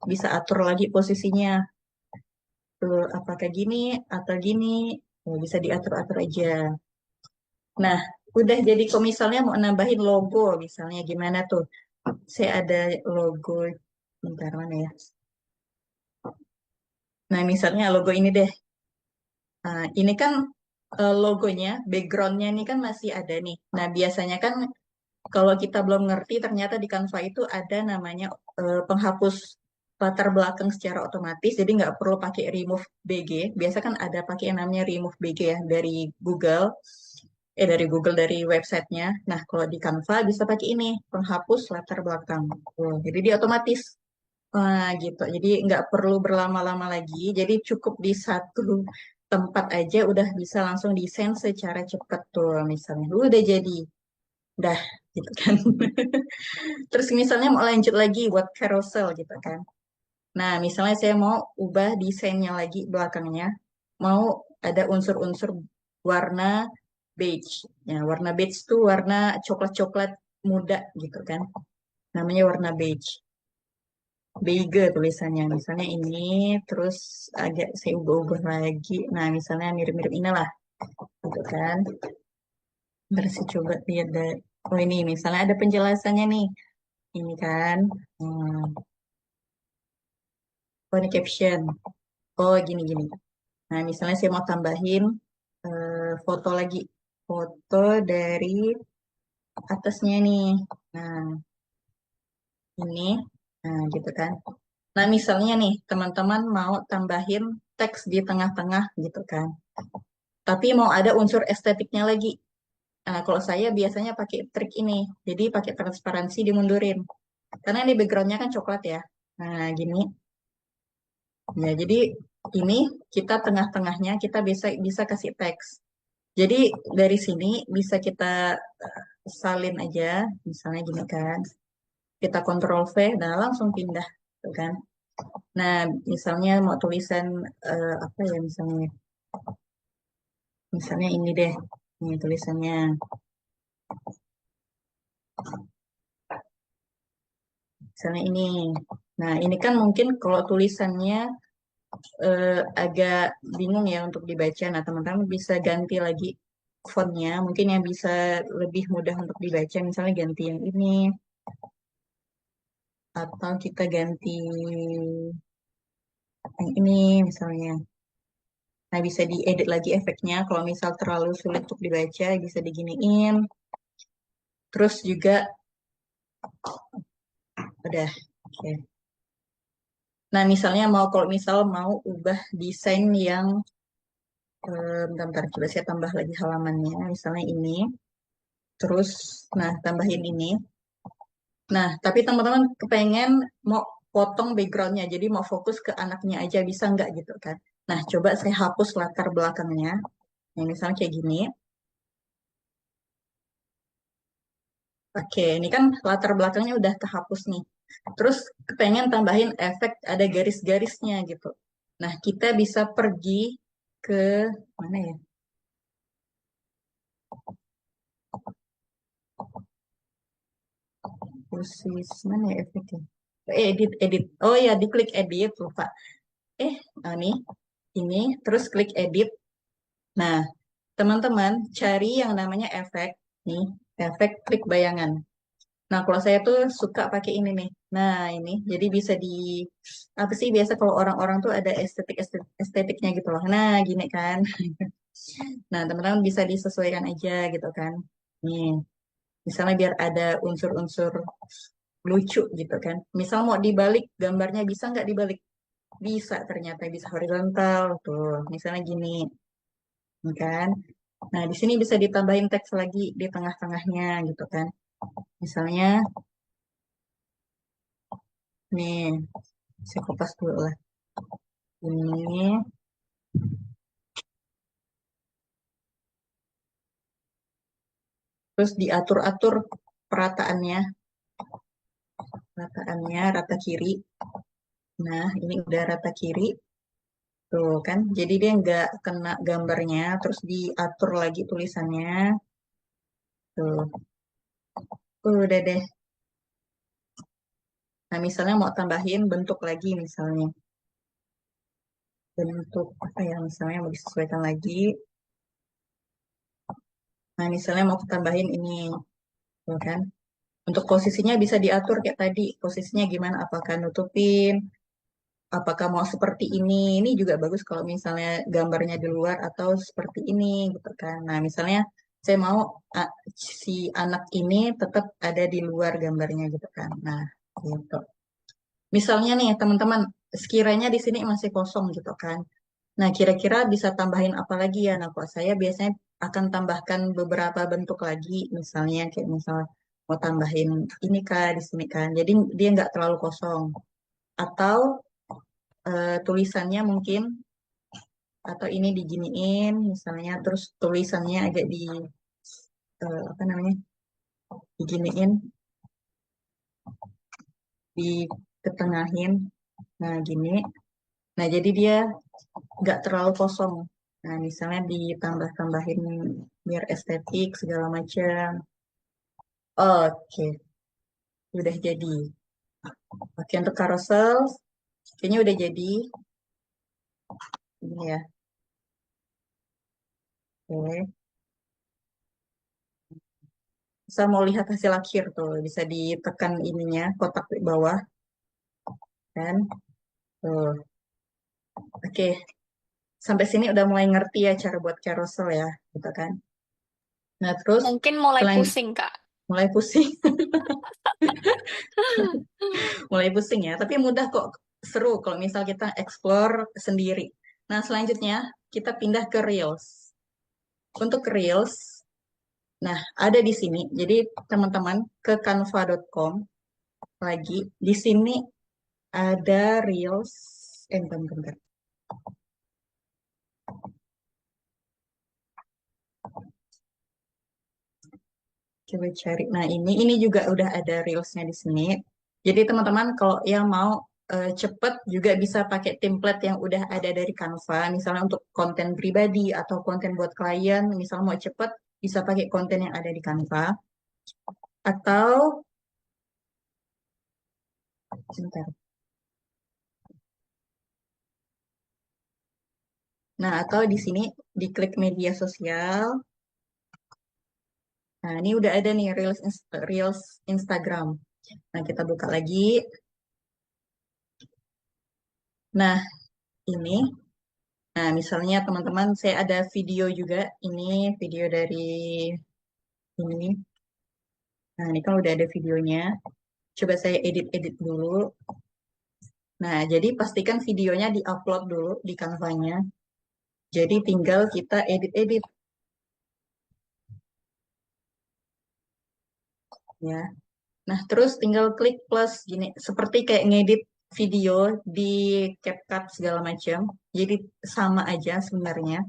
bisa atur lagi posisinya. Tuh, apakah gini atau gini. Ya, bisa diatur-atur aja. Nah, udah jadi kalau misalnya mau nambahin logo, misalnya gimana tuh? Saya ada logo, bentar mana ya? Nah, misalnya logo ini deh. Nah, ini kan logonya, backgroundnya ini kan masih ada nih. Nah, biasanya kan kalau kita belum ngerti, ternyata di Canva itu ada namanya penghapus latar belakang secara otomatis, jadi nggak perlu pakai remove BG. Biasa kan ada pakai yang namanya remove BG ya dari Google. Dari websitenya. Nah, kalau di Canva bisa pakai ini, penghapus latar belakang. Oh, jadi dia otomatis. Wah, gitu. Jadi nggak perlu berlama-lama lagi. Jadi cukup di satu tempat aja udah bisa langsung desain secara cepat tuh. Misalnya, udah jadi. Udah, gitu kan. Terus misalnya mau lanjut lagi buat carousel gitu kan. Nah, misalnya saya mau ubah desainnya lagi belakangnya. Mau ada unsur-unsur warna beige. Ya, warna beige itu warna coklat-coklat muda gitu kan. Namanya warna beige. Beige tulisannya. Misalnya ini, terus agak saya ubah-ubah lagi. Nah, misalnya mirip-mirip inilah. Gitu kan. Terus saya coba lihat dari, oh ini misalnya ada penjelasannya nih. Ini kan. Hmm. Oh, ini caption. Oh, gini-gini. Nah, misalnya saya mau tambahin foto lagi. Foto dari atasnya nih. Nah, ini. Nah, gitu kan. Nah, misalnya nih, teman-teman mau tambahin teks di tengah-tengah gitu kan. Tapi mau ada unsur estetiknya lagi. Nah, kalau saya biasanya pakai trik ini. Jadi pakai transparansi dimundurin. Karena ini backgroundnya kan coklat ya. Nah, gini. Ya, jadi ini kita tengah-tengahnya kita bisa bisa kasih teks. Jadi dari sini bisa kita salin aja, misalnya gini kan. Kita Ctrl V, nah langsung pindah, tuh kan. Nah, misalnya mau tulisan apa ya misalnya? Misalnya ini deh, ini tulisannya. Misalnya ini. Nah, ini kan mungkin kalau tulisannya agak bingung ya untuk dibaca. Nah, teman-teman bisa ganti lagi fontnya. Mungkin yang bisa lebih mudah untuk dibaca, misalnya ganti yang ini. Atau kita ganti yang ini misalnya. Nah, bisa diedit lagi efeknya. Kalau misal terlalu sulit untuk dibaca, bisa diginiin. Terus juga, udah. Oke. Nah, misalnya kalau misal mau ubah desain yang, bentar, coba saya tambah lagi halamannya. Misalnya ini. Terus, nah, tambahin ini. Nah, tapi teman-teman kepengen mau potong backgroundnya, jadi mau fokus ke anaknya aja, bisa nggak gitu kan? Nah, coba saya hapus latar belakangnya. Yang misalnya kayak gini. Oke, ini kan latar belakangnya udah kehapus nih. Terus kepengen tambahin efek ada garis-garisnya gitu. Nah, kita bisa pergi ke mana ya? Posisi mana ya efeknya? Edit, edit. Oh ya, diklik edit, lupa. Nih, ini, terus klik edit. Nah, teman-teman cari yang namanya efek. Nih, efek klik bayangan. Nah, kalau saya tuh suka pakai ini nih. Nah, ini jadi bisa di apa sih biasa kalau orang-orang tuh ada estetiknya gitu loh. Nah, gini kan. Nah, teman-teman bisa disesuaikan aja gitu kan. Nih, misalnya biar ada unsur-unsur lucu gitu kan. Misal mau dibalik gambarnya bisa nggak dibalik? Bisa ternyata bisa horizontal tuh. Misalnya gini, kan. Nah, di sini bisa ditambahin teks lagi di tengah-tengahnya gitu kan. Misalnya nih, saya kopas dulu lah. Ini, terus diatur-atur perataannya, rata kiri. Nah, ini udah rata kiri, tuh kan. Jadi dia nggak kena gambarnya, terus diatur lagi tulisannya, tuh. Udah deh. Nah, misalnya mau tambahin bentuk lagi misalnya. Bentuk apa ya misalnya mau disesuaikan lagi. Nah, misalnya mau tambahin ini, tuh kan. Untuk posisinya bisa diatur kayak tadi, posisinya gimana, apakah nutupin, apakah mau seperti ini juga bagus kalau misalnya gambarnya di luar atau seperti ini gitu kan. Nah, misalnya saya mau ah, si anak ini tetap ada di luar gambarnya gitu kan. Nah, gitu. Misalnya nih teman-teman, sekiranya di sini masih kosong gitu kan. Nah, kira-kira bisa tambahin apa lagi ya? Nah, kalau saya biasanya akan tambahkan beberapa bentuk lagi, misalnya kayak misal mau tambahin ini kah di sini kan. Jadi dia nggak terlalu kosong. Atau tulisannya mungkin atau ini diginiin misalnya terus tulisannya agak di apa namanya diginiin di ketengahin nah gini nah jadi dia nggak terlalu kosong nah misalnya ditambah-tambahin biar estetik segala macam oke udah jadi oke untuk carousel kayaknya udah jadi ini ya oke saya mau lihat hasil akhir tuh bisa ditekan ininya kotak di bawah kan tuh oke sampai sini udah mulai ngerti ya cara buat carousel ya, gitu kan. Nah, terus Mungkin mulai selain pusing, Kak. mulai pusing, mulai pusing ya, tapi mudah kok, seru kalau misal kita explore sendiri. Nah, selanjutnya kita pindah ke Reels. Untuk Reels, nah ada di sini. Jadi teman-teman ke canva.com lagi. Di sini ada Reels. Bentar, bentar. Coba cari. Nah, ini juga udah ada Reels-nya di sini. Jadi teman-teman kalau yang mau cepet juga bisa pakai template yang udah ada dari Canva, misalnya untuk konten pribadi atau konten buat klien, misalnya mau cepet bisa pakai konten yang ada di Canva. Atau sebentar. Nah, atau di sini diklik media sosial. Nah, ini udah ada nih Reels Instagram. Nah, kita buka lagi. Nah, ini. Nah, misalnya teman-teman, saya ada video juga. Ini video dari ini. Nah, ini kan udah ada videonya. Coba saya edit-edit dulu. Nah, jadi pastikan videonya di-upload dulu di Canva-nya. Jadi tinggal kita edit-edit ya. Nah, terus tinggal klik plus gini, seperti kayak ngedit video di CapCut segala macam. Jadi sama aja sebenarnya.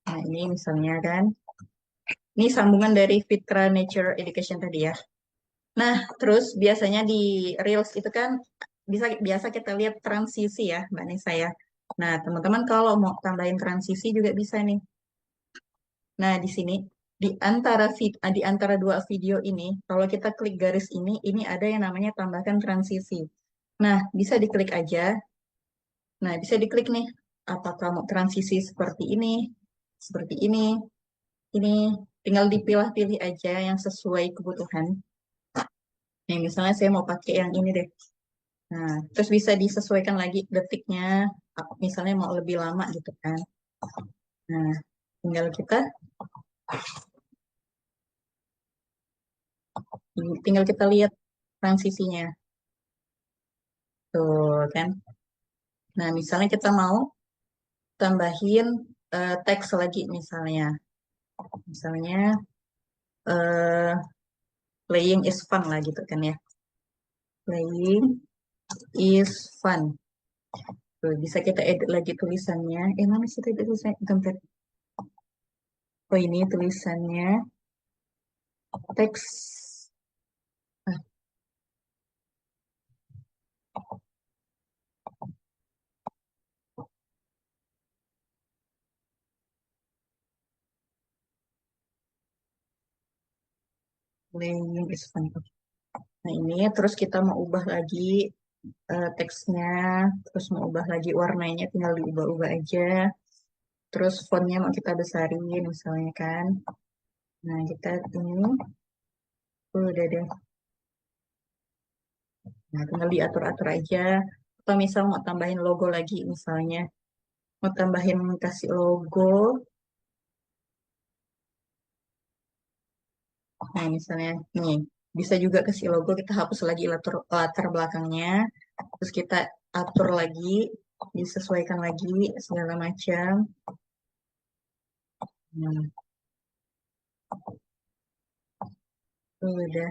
Nah, ini misalnya kan. Ini sambungan dari Fitra Nature Education tadi ya. Nah, terus biasanya di Reels itu kan biasa kita lihat transisi ya, Mbak Nisa ya. Nah, teman-teman kalau mau tambahin transisi juga bisa nih. Nah, di sini di antara dua video ini, kalau kita klik garis ini ada yang namanya tambahkan transisi. Nah, bisa diklik aja. Nah, bisa diklik nih, apakah mau transisi seperti ini, tinggal dipilah-pilih aja yang sesuai kebutuhan. Nih, misalnya saya mau pakai yang ini deh. Nah, terus bisa disesuaikan lagi detiknya, misalnya mau lebih lama gitu kan. Nah, tinggal tinggal kita lihat transisinya. Tuh kan. Nah, misalnya kita mau tambahin teks lagi misalnya. Misalnya eh, playing is fun lah gitu kan ya. Playing is fun. Tuh, bisa kita edit lagi tulisannya. Mana sih tadi tulisannya? Bentar. Oh, ini tulisannya teks. Ah, playing is fun. Nah, ini terus kita mau ubah lagi teksnya, terus mau ubah lagi warnanya, tinggal diubah-ubah aja. Terus fontnya mau kita besarin misalnya kan. Nah, kita ini udah deh. Nah, tinggal diatur-atur aja. Atau misal mau tambahin logo lagi misalnya. Mau tambahin kasih logo. Nah, misalnya nih, bisa juga kasih logo, kita hapus lagi latar belakangnya. Terus kita atur lagi, disesuaikan lagi segala macam. Nah, udah.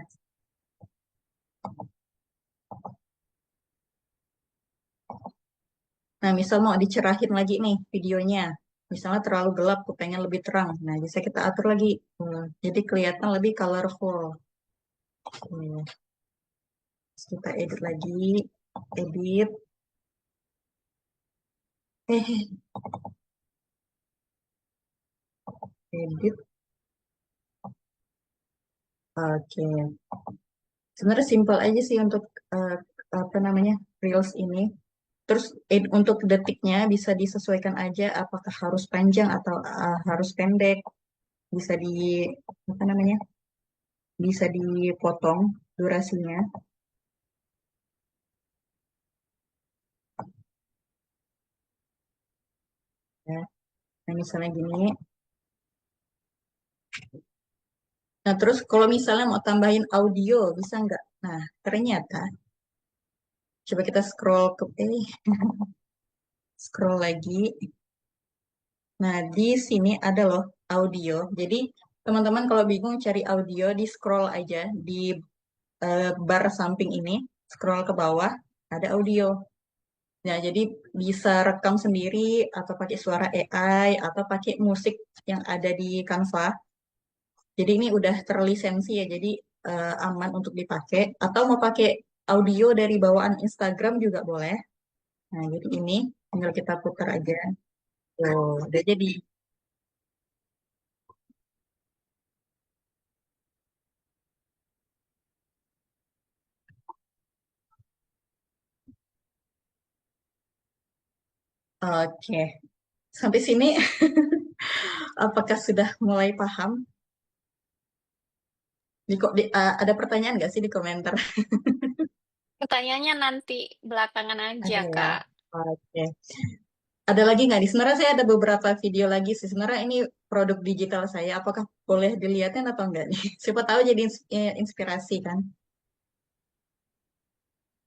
Nah, misal mau dicerahin lagi nih videonya. Misalnya terlalu gelap, aku pengen lebih terang. Nah, bisa kita atur lagi. Jadi kelihatan lebih colorful. Terus kita edit lagi. Edit. Eh, edit. Oke. Sebenarnya simpel aja sih untuk eh, apa namanya Reels ini. Terus untuk detiknya bisa disesuaikan aja apakah harus panjang atau harus pendek. Bisa di apa namanya? Bisa dipotong durasinya. Ya. Nah, misalnya gini. Nah, terus kalau misalnya mau tambahin audio, bisa nggak? Nah, ternyata, coba kita scroll lagi. Nah, di sini ada loh audio. Jadi, teman-teman kalau bingung cari audio, di scroll aja di bar samping ini, scroll ke bawah, ada audio. Ya, jadi bisa rekam sendiri atau pakai suara AI atau pakai musik yang ada di Canva. Jadi ini udah terlisensi ya, jadi aman untuk dipakai. Atau mau pakai audio dari bawaan Instagram juga boleh. Nah, jadi ini tinggal kita putar aja. Tuh, udah jadi. Oke, sampai sini apakah sudah mulai paham? Ada pertanyaan nggak sih di komentar? Pertanyaannya nanti belakangan aja, Ada ya. Kak. Oke. Ada lagi nggak nih? Sebenarnya saya ada beberapa video lagi sih. Sebenarnya ini produk digital saya. Apakah boleh dilihatin atau enggak nih? Siapa tahu jadi inspirasi kan?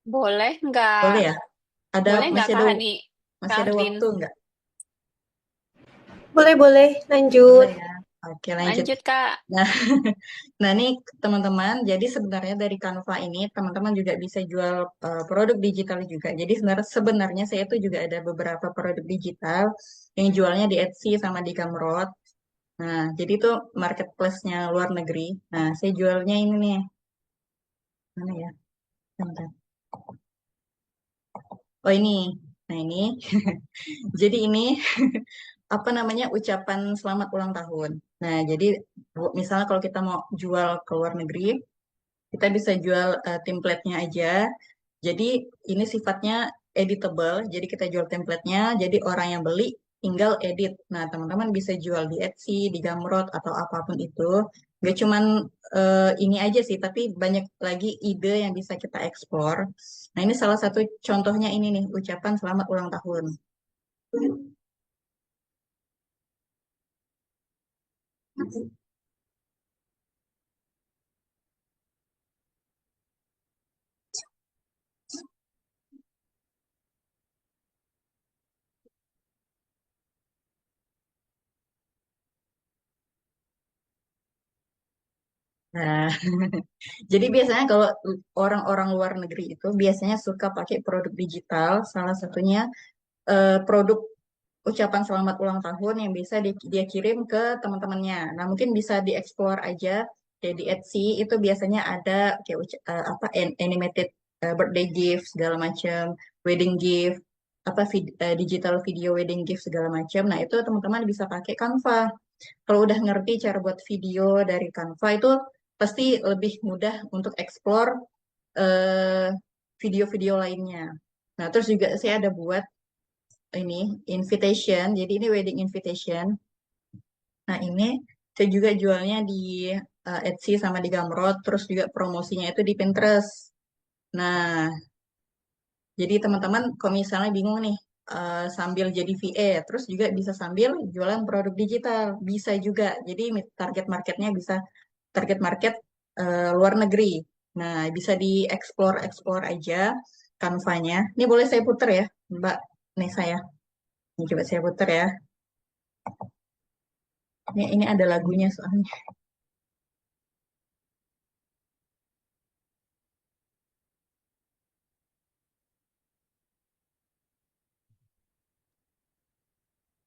Boleh nggak? Boleh ya? Ada Boleh nggak, masih ada Kak Hani? masih Kak ada Ardin. waktu nggak? Boleh, Boleh lanjut. ya. Oke, lanjut. Lanjut, Kak. Nah, nah ini teman-teman. Jadi sebenarnya dari Canva ini teman-teman juga bisa jual produk digital juga. Jadi sebenarnya saya tuh juga ada beberapa produk digital yang jualnya di Etsy sama di Gumroad. Nah, jadi itu marketplace-nya luar negeri. Nah, saya jualnya ini nih. Mana ya? Bentar. Oh, ini. Nah, ini. Jadi ini apa namanya ucapan selamat ulang tahun. Nah, jadi misalnya kalau kita mau jual ke luar negeri, kita bisa jual template-nya aja. Jadi ini sifatnya editable. Jadi kita jual template-nya. Jadi orang yang beli tinggal edit. Nah, teman-teman bisa jual di Etsy, di Gumroad atau apapun itu. Gak cuman ini aja sih, tapi banyak lagi ide yang bisa kita eksplor. Nah, ini salah satu contohnya ini nih, ucapan selamat ulang tahun. Nah, jadi biasanya kalau orang-orang luar negeri itu biasanya suka pakai produk digital, salah satunya produk ucapan selamat ulang tahun yang bisa dia kirim ke teman-temannya. Nah, mungkin bisa dieksplor aja kayak di Etsy itu biasanya ada kayak apa animated birthday gift segala macam, wedding gift, apa digital video wedding gift segala macam. Nah, itu teman-teman bisa pakai Canva. Kalau udah ngerti cara buat video dari Canva itu pasti lebih mudah untuk explore eh, video-video lainnya. Nah, terus juga saya ada buat ini invitation. Jadi ini wedding invitation. Nah, ini saya juga jualnya di Etsy sama di Gumroad, terus juga promosinya itu di Pinterest. Nah, jadi teman-teman kalau misalnya bingung nih sambil jadi VA, terus juga bisa sambil jualan produk digital, bisa juga. Jadi target marketnya bisa target market luar negeri. Nah, bisa dieksplor-eksplor aja Canva-nya. Ini boleh saya putar ya, Mbak Nesa ya. Ini coba saya putar ya. Ini ada lagunya soalnya.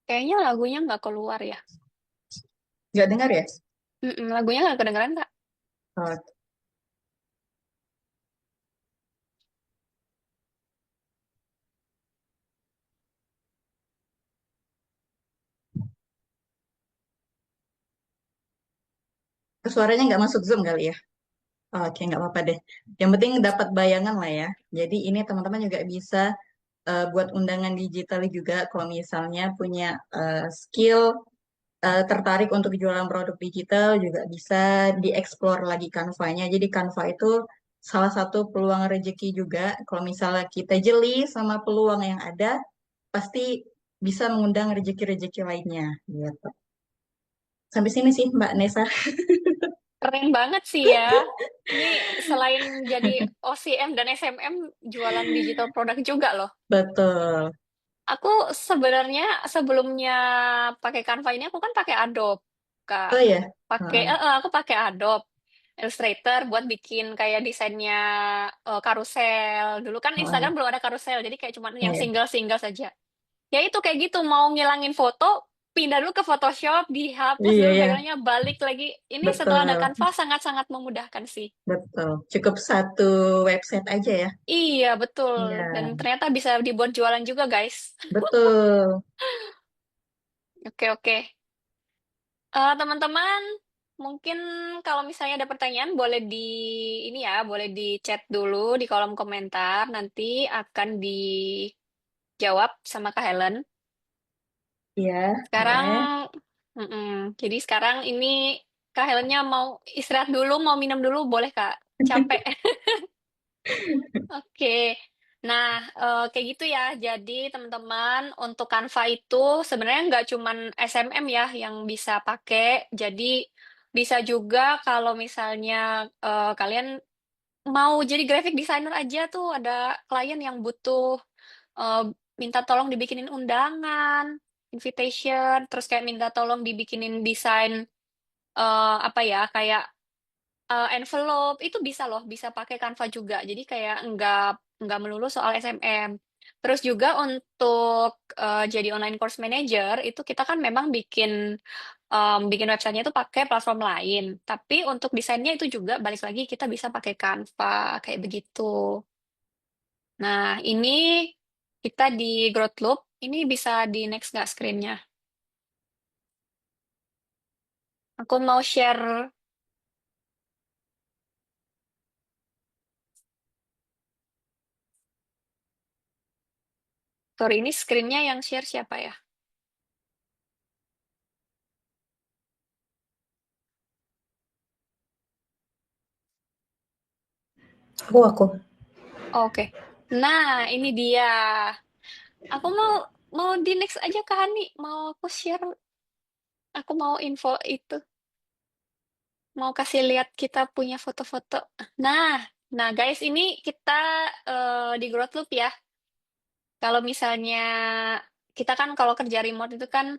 Kayaknya lagunya nggak keluar ya. Nggak dengar ya? Lagunya nggak kedengeran, Kak. Oh, suaranya nggak masuk Zoom kali ya? Oke, nggak apa-apa deh. Yang penting dapat bayangan lah ya. Jadi ini teman-teman juga bisa buat undangan digital juga kalau misalnya punya skill tertarik untuk jualan produk digital juga bisa dieksplor lagi Canva-nya. Jadi Canva itu salah satu peluang rezeki juga. Kalau misalnya kita jeli sama peluang yang ada, pasti bisa mengundang rezeki-rezeki lainnya gitu. Sampai sini sih Mbak Nesa. Keren banget sih ya. Ini selain jadi OCM dan SMM, jualan digital product juga loh. Betul. Aku sebenarnya sebelumnya pakai Canva ini aku kan pakai Adobe, Kak. Oh ya. Heeh. Aku pakai Adobe Illustrator buat bikin kayak desainnya karusel. Dulu kan Instagram Heeh. belum ada karusel, jadi kayak cuma yang Iya. single-single saja. Ya itu kayak gitu, mau ngilangin foto, pindah dulu ke Photoshop, dihapus Iya dulu ya. backgroundnya, balik lagi. Ini setelah ada Betul. Canva sangat-sangat memudahkan sih. Betul. Cukup satu website aja ya. Iya, betul. Dan Iya. ternyata bisa dibuat jualan juga, guys. Betul. Oke, oke. Teman-teman, mungkin kalau misalnya ada pertanyaan boleh di ini ya, boleh di chat dulu di kolom komentar. Nanti akan dijawab sama Kak Helen. Iya. Sekarang, Boleh. jadi sekarang ini Kak Helennya mau istirahat dulu, mau minum dulu, boleh Kak? Capek. Oke. Nah, kayak gitu ya. Jadi teman-teman, untuk Canva itu sebenarnya nggak cuman SMM ya yang bisa pakai. Jadi bisa juga kalau misalnya kalian mau jadi graphic designer aja tuh ada klien yang butuh eh, minta tolong dibikinin undangan, invitation, terus kayak minta tolong dibikinin desain apa ya, kayak envelope itu bisa loh, bisa pakai Canva juga. Jadi kayak nggak melulu soal SMM. Terus juga untuk jadi online course manager itu kita kan memang bikin websitenya itu pakai platform lain. Tapi untuk desainnya itu juga balik lagi kita bisa pakai Canva kayak begitu. Nah, ini kita di Growth Loop. Ini bisa di next nggak screen-nya? Aku mau share, sorry ini screen-nya yang share siapa ya? Aku. Oke. Nah, ini dia. Aku mau di next aja ke Hani. Mau aku share, aku mau info itu. Mau kasih lihat kita punya foto-foto. Nah, nah guys, ini kita di Growth Loop ya. Kalau misalnya kita kan kalau kerja remote itu kan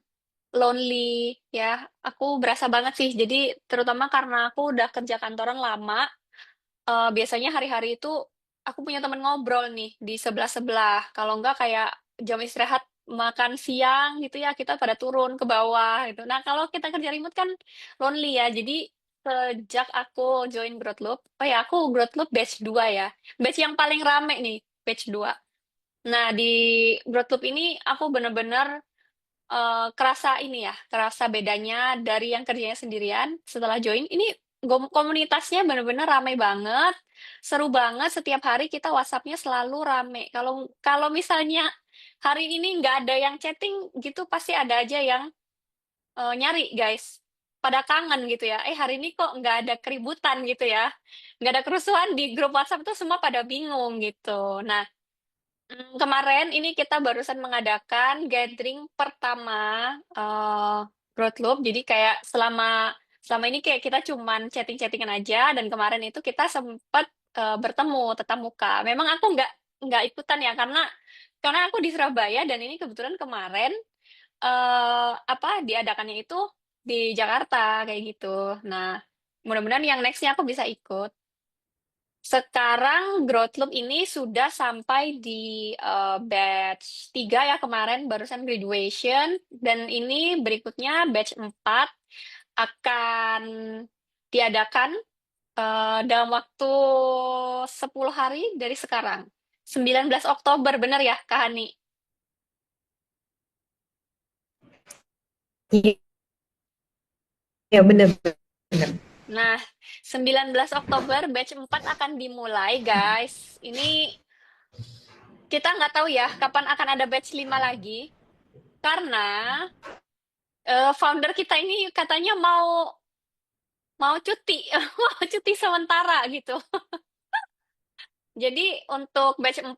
lonely ya. Aku berasa banget sih. Jadi terutama karena aku udah kerja kantoran lama, biasanya hari-hari itu aku punya temen ngobrol nih di sebelah-sebelah. Kalau enggak kayak jam istirahat makan siang gitu ya, kita pada turun ke bawah gitu. Nah, kalau kita kerja remote kan lonely ya. Jadi sejak aku join Growth Loop, oh ya aku Growth Loop batch 2 ya. Batch yang paling rame nih, batch 2. Nah, di Growth Loop ini aku bener-bener kerasa ini ya, kerasa bedanya dari yang kerjanya sendirian setelah join. Ini komunitasnya benar-benar ramai banget, seru banget. Setiap hari kita WhatsApp-nya selalu rame. Kalau kalau misalnya hari ini nggak ada yang chatting gitu, pasti ada aja yang nyari guys. Pada kangen gitu ya. Hari ini kok nggak ada keributan gitu ya. Nggak ada kerusuhan di grup WhatsApp tuh semua pada bingung gitu. Nah, kemarin ini kita barusan mengadakan gathering pertama Growth Loop. Jadi kayak selama selama ini kayak kita cuman chatting-chattingan aja dan kemarin itu kita sempat bertemu tatap muka. Memang aku nggak ikutan ya karena aku di Surabaya dan ini kebetulan kemarin apa diadakannya itu di Jakarta kayak gitu. Nah, mudah-mudahan yang nextnya aku bisa ikut. Sekarang Growth Loop ini sudah sampai di batch 3 ya kemarin barusan graduation dan ini berikutnya batch 4 akan diadakan dalam waktu 10 hari dari sekarang. 19 Oktober benar ya Kak Hani? Iya, iya, bener, bener. Nah, 19 Oktober batch 4 akan dimulai guys. Ini kita nggak tahu ya kapan akan ada batch 5 lagi karena founder kita ini katanya mau mau cuti, mau cuti sementara gitu. Jadi untuk batch 4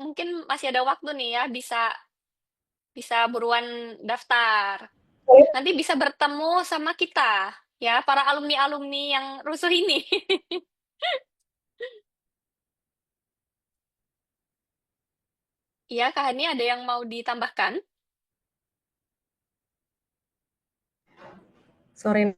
mungkin masih ada waktu nih ya bisa bisa buruan daftar. Kalian Nanti bisa bertemu sama kita, ya, para alumni-alumni yang rusuh ini. Iya, Kak Hani, ada yang mau ditambahkan? sore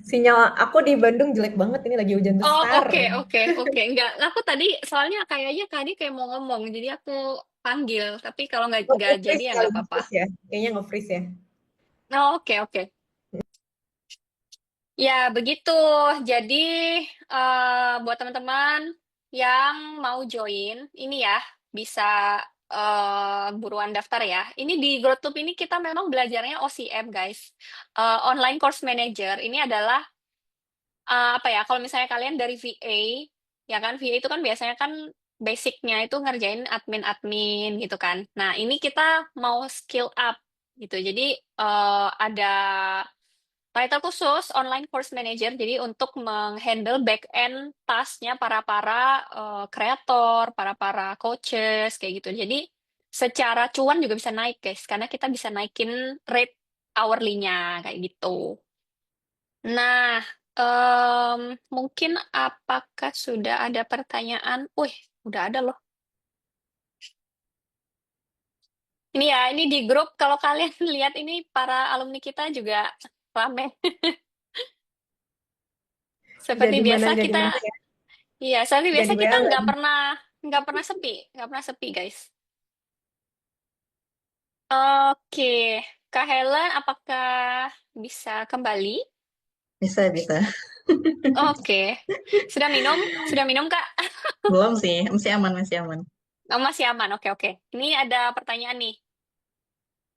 sinyal aku di Bandung jelek banget ini lagi hujan Oh, besar. oke, oke, oke. Enggak, aku tadi soalnya kayaknya Kak Hani kayak mau ngomong, jadi aku panggil. Tapi kalau Oh, nggak jadi nge-freeze ya kali, nggak apa-apa. nge-freeze ya. Kayaknya nge-freeze ya. Oh, oke, oke. Ya, begitu. Jadi, buat teman-teman yang mau join, ini ya, bisa buruan daftar ya. Ini di GrowTube ini kita memang belajarnya OCM, guys. Online Course Manager. Ini adalah, apa ya, kalau misalnya kalian dari VA, ya kan, VA itu kan biasanya kan basicnya itu ngerjain admin-admin gitu kan. Nah, ini kita mau skill up gitu. Jadi, ada title khusus online course manager, jadi untuk menghandle back end tasknya para-para kreator, para-para coaches kayak gitu. Jadi secara cuan juga bisa naik guys, karena kita bisa naikin rate hourly-nya kayak gitu. Nah, em, mungkin apakah sudah ada pertanyaan? Wih, udah ada loh. Ini ya, ini di grup kalau kalian lihat ini para alumni kita juga rame. Seperti Jadi biasa mana jadi kita. mana ya? Iya, soalnya biasa Jadi kita WA nggak pernah sepi, nggak pernah sepi, guys. Oke, Kak Helen, apakah bisa kembali? Bisa, bisa. Oke, sudah minum? Sudah minum, Kak? Belum sih, masih aman, masih aman. Oh, masih aman. Oke, oke. Ini ada pertanyaan nih.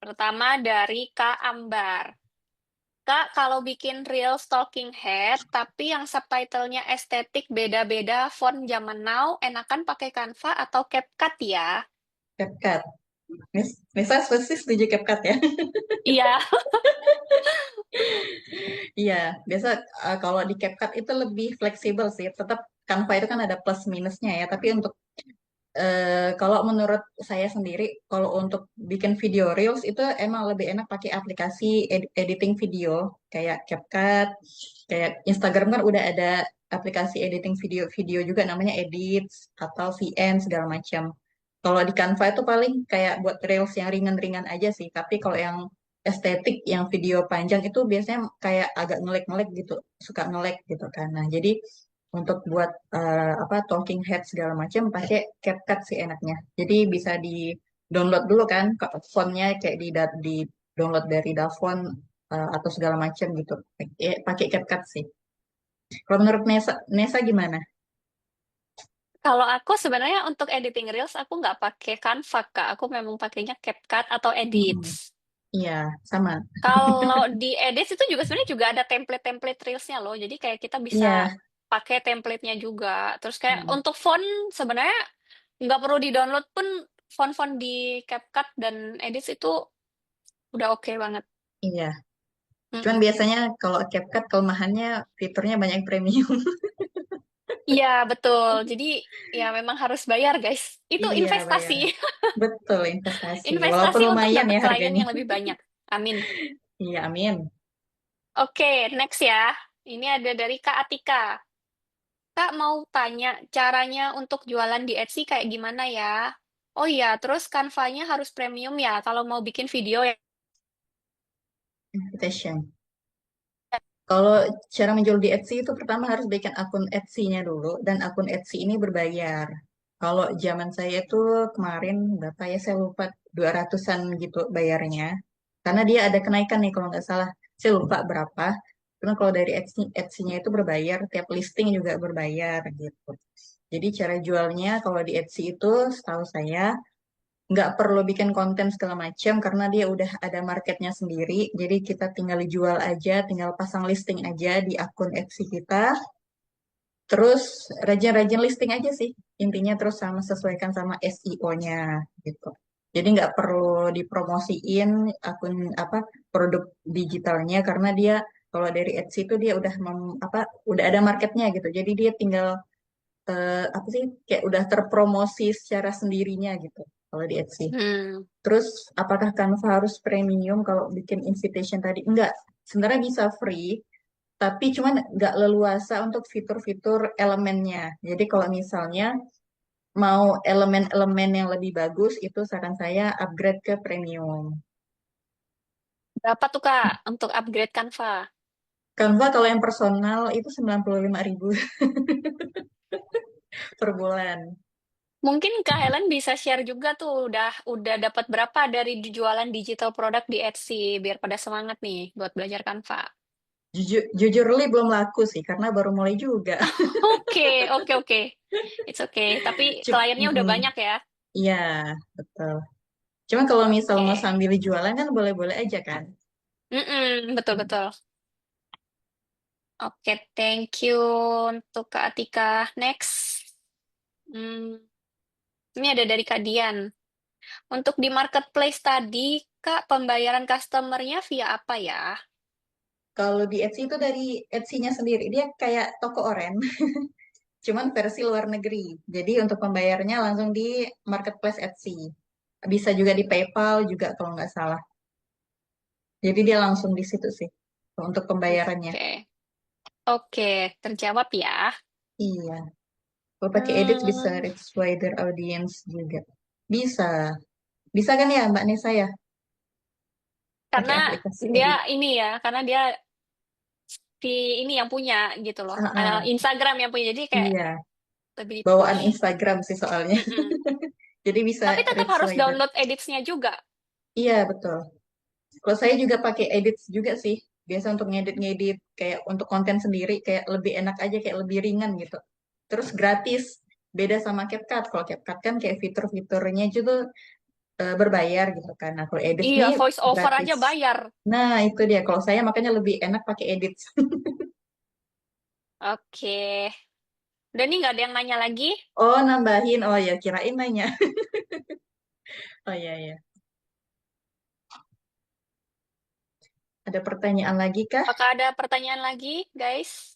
Pertama dari Kak Ambar. Kak, kalau bikin real talking head, tapi yang subtitlenya estetik beda-beda font zaman now, enakan pakai Canva atau CapCut ya? CapCut. Nisa pasti setuju CapCut ya? Iya. Iya, biasa kalau di CapCut itu lebih fleksibel sih. Tetap Canva itu kan ada plus minusnya ya. Tapi untuk kalau menurut saya sendiri, kalau untuk bikin video reels itu emang lebih enak pakai aplikasi editing video kayak CapCut, kayak Instagram kan udah ada aplikasi editing video juga namanya Edits atau VN segala macam. Kalau di Canva itu paling kayak buat reels yang ringan-ringan aja sih. Tapi kalau yang estetik, yang video panjang itu biasanya kayak agak ngelek-ngelek gitu, suka ngelek gitu kan. Nah, jadi untuk buat apa talking head segala macam pakai CapCut sih enaknya. Jadi bisa di download dulu kan fontnya kayak di download dari Davon atau segala macam gitu. Pakai CapCut sih. Kalau menurut Nesa gimana? Kalau aku sebenarnya untuk editing reels aku nggak pakai Canva Kak, aku memang pakainya CapCut atau Hmm, Edits. iya, sama. Kalau di Edits itu juga sebenarnya juga ada template-template reelsnya loh, jadi kayak kita bisa Iya. pakai template-nya juga. Terus kayak Hmm, untuk font sebenarnya nggak perlu di-download pun font-font di CapCut dan Edits itu udah oke banget. iya. Cuman Mm-mm. biasanya kalau CapCut kelemahannya fiturnya banyak premium. Iya betul, jadi ya memang harus bayar guys. Itu Iya, investasi, bayar. Betul, investasi. Walaupun investasi untuk lumayan dapat ya klien harganya. yang lebih banyak. Amin. Iya, amin. Oke, next ya. Ini ada dari Kak Atika. Kak mau tanya caranya untuk jualan di Etsy kayak gimana ya? Oh iya, terus Canva-nya harus premium ya kalau mau bikin video ya. Invitation. Kalau cara menjual di Etsy itu pertama harus bikin akun Etsy-nya dulu dan akun Etsy ini berbayar. Kalau zaman saya itu kemarin berapa ya saya lupa 200-an gitu bayarnya. Karena dia ada kenaikan nih kalau nggak salah. Saya lupa berapa. Cuma kalau dari Etsy-nya itu berbayar, tiap listing juga berbayar gitu. Jadi cara jualnya kalau di Etsy itu setahu saya nggak perlu bikin konten segala macam karena dia udah ada marketnya sendiri. Jadi kita tinggal jual aja, tinggal pasang listing aja di akun Etsy kita. Terus rajin-rajin listing aja sih intinya terus sama sesuaikan sama SEO-nya gitu. Jadi nggak perlu dipromosiin akun apa produk digitalnya karena dia kalau dari Etsy itu dia udah apa udah ada marketnya gitu. Jadi dia tinggal apa sih kayak udah terpromosi secara sendirinya gitu. kalau di Etsy. Hmm. Terus apakah Canva harus premium kalau bikin invitation tadi? Enggak, sebenarnya bisa free, tapi cuman nggak leluasa untuk fitur-fitur elemennya. Jadi kalau misalnya mau elemen-elemen yang lebih bagus, itu saran saya upgrade ke premium. Berapa tuh Kak untuk upgrade Canva? Canva kalau yang personal itu 95.000 per bulan. Mungkin Kak Helen bisa share juga tuh udah dapat berapa dari jualan digital produk di Etsy biar pada semangat nih buat belajar Canva. Jujur li belum laku sih, karena baru mulai juga. Oke, oke, oke. It's okay. Tapi kliennya udah Mm-mm. banyak ya. Iya, betul. Cuma kalau misal mau Oke. sambil jualan kan boleh-boleh aja kan. Mm-mm, betul, betul. Oke, thank you untuk Kak Atika. Next. Hmm, ini ada dari Kak Dian. Untuk di marketplace tadi, Kak, pembayaran customernya via apa ya? Kalau di Etsy itu dari Etsy-nya sendiri, dia kayak toko oren, cuman versi luar negeri. Jadi untuk pembayarnya langsung di marketplace Etsy. Bisa juga di PayPal juga kalau nggak salah. Jadi dia langsung di situ sih untuk pembayarannya. Oke, oke, terjawab ya. Iya. Kalau pakai edit bisa Hmm, reach wider audience juga. Bisa. Bisa kan ya Mbak Nisa ya? karena Pakai aplikasi dia edit. ini ya, karena dia si ini yang punya gitu loh. Ah, ah, Instagram yang punya, jadi kayak iya. lebih di Bawaan push. Instagram sih soalnya. Mm-mm. Jadi bisa Tapi tetap reach harus wider. download editsnya juga. Iya, betul. Kalau saya juga pakai edit juga sih. Biasa untuk ngedit-ngedit kayak untuk konten sendiri kayak lebih enak aja, kayak lebih ringan gitu. Terus gratis. Beda sama CapCut. Kalau CapCut kan kayak fitur-fiturnya juga berbayar gitu kan. Nah, kalau edit Iya, nih voice over gratis. aja bayar. Nah, itu dia. Kalau saya makanya lebih enak pakai edit. Oke. Dan ini nggak ada yang nanya lagi. Oh, nambahin. Oh ya, kirain nanya. Oh iya, iya. Ada pertanyaan lagi kah? Apakah ada pertanyaan lagi, guys?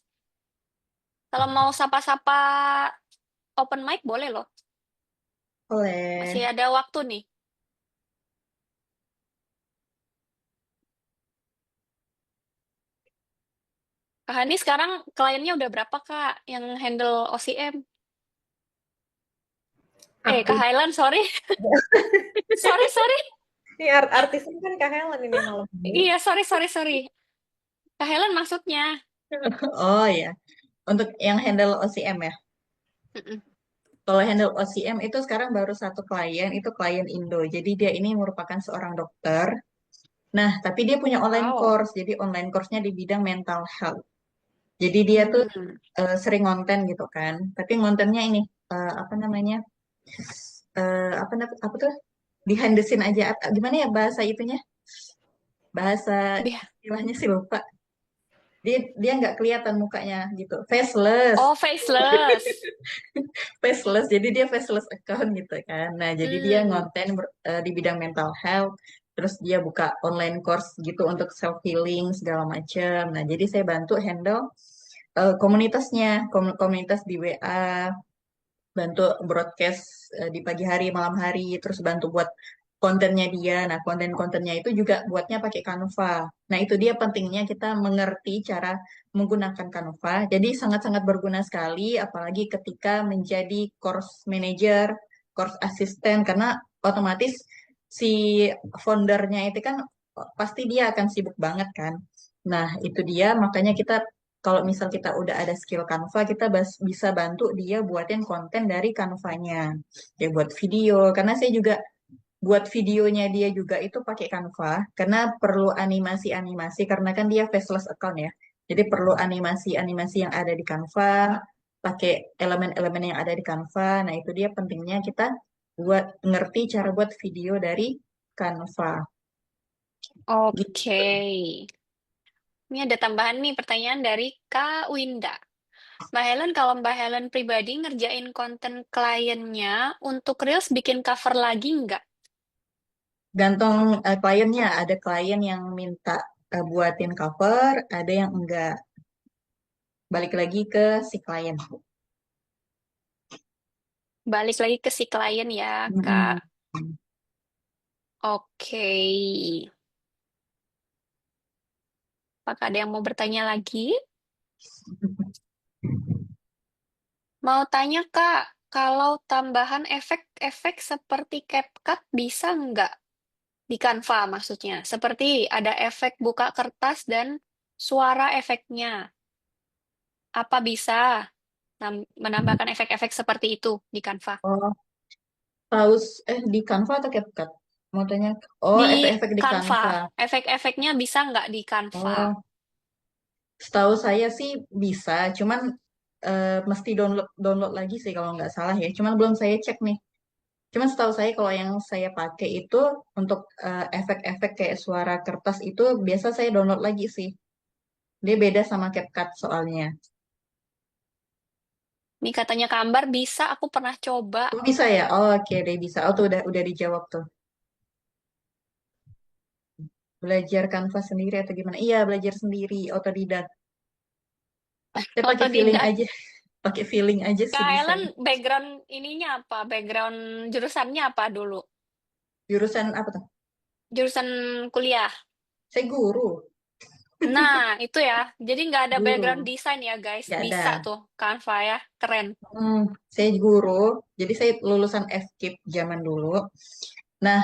Kalau mau sapa-sapa open mic boleh loh. Masih Boleh. ada waktu nih. Kak Hani sekarang kliennya udah berapa Kak yang handle OCM? Kak Aku Highland, sorry. Sorry, sorry. ini artisnya kan Kak Helen ini malam ini. Iya, sorry, sorry, sorry. Kak Highland maksudnya. Oh ya, untuk yang handle OCM ya. Mm-mm. Kalau handle OCM itu sekarang baru satu klien, itu klien Indo. Jadi dia ini merupakan seorang dokter. Nah, tapi dia punya online Wow. course. Jadi online course-nya di bidang mental health. Jadi dia tuh Hmm. sering ngonten gitu kan. Tapi ngontennya ini apa namanya? Apa tuh? Behind the scene aja. Gimana ya bahasa itunya? Bahasa Dia. istilahnya sih lupa. Dia nggak kelihatan mukanya gitu. Faceless. Oh, faceless. Faceless, jadi dia faceless account gitu kan. Nah, jadi dia Hmm. ngonten di bidang mental health, terus dia buka online course gitu untuk self healing segala macam. Nah, jadi saya bantu handle komunitasnya, komunitas di WA, bantu broadcast di pagi hari, malam hari, terus bantu buat kontennya dia. Nah, konten-kontennya itu juga buatnya pakai Canva. Nah, itu dia pentingnya kita mengerti cara menggunakan Canva. Jadi sangat-sangat berguna sekali, apalagi ketika menjadi course manager, course assistant, karena otomatis si foundernya itu kan pasti dia akan sibuk banget kan. Nah, itu dia makanya kita kalau misal kita udah ada skill Canva, kita bisa bantu dia buatin konten dari Canva-nya. Ya buat video, karena saya juga buat videonya dia juga itu pakai Canva, karena perlu animasi-animasi, karena kan dia faceless account ya. Jadi perlu animasi-animasi yang ada di Canva, pakai elemen-elemen yang ada di Canva. Nah, itu dia pentingnya kita buat ngerti cara buat video dari Canva. Oke. Gitu. Ini ada tambahan nih pertanyaan dari Kak Winda. Mbak Helen, kalau Mbak Helen pribadi ngerjain konten kliennya untuk Reels bikin cover lagi nggak? Gantung kliennya, ada klien yang minta buatin cover, ada yang enggak. Balik lagi ke si klien. Balik lagi ke si klien ya, Kak. Mm-mm. Oke. Apakah ada yang mau bertanya lagi? Mau tanya, Kak, kalau tambahan efek-efek seperti CapCut bisa nggak di Canva maksudnya? Seperti ada efek buka kertas dan suara efeknya. Apa bisa menambahkan efek-efek seperti itu di Canva? Oh, tahu di Canva atau CapCut? Mau tanya. Oh, Di efek-efek di Canva, Canva. efek-efeknya bisa nggak di Canva? Oh, setahu saya sih bisa, cuman mesti download download lagi sih kalau nggak salah ya. Cuman belum saya cek nih. Cuman setahu saya kalau yang saya pakai itu untuk efek-efek kayak suara kertas itu biasa saya download lagi sih. Dia beda sama CapCut soalnya. Ini katanya Kambar bisa, aku pernah coba. Oh, bisa ya? Oh, oke deh bisa. Oh, tuh udah dijawab tuh. Belajar Canva sendiri atau gimana? Iya, belajar sendiri, otodidak. Saya pakai feeling Otodidak. aja. Pakai feeling aja sih Kak bisa. Ellen, background ininya apa? Background jurusannya apa dulu? Jurusan apa tuh? Jurusan kuliah. Saya guru. Nah, itu ya. Jadi nggak ada background Guru. desain ya, guys. Gak Bisa ada. tuh Canva ya. Keren. Hmm, saya guru. Jadi saya lulusan FKIP zaman dulu. Nah,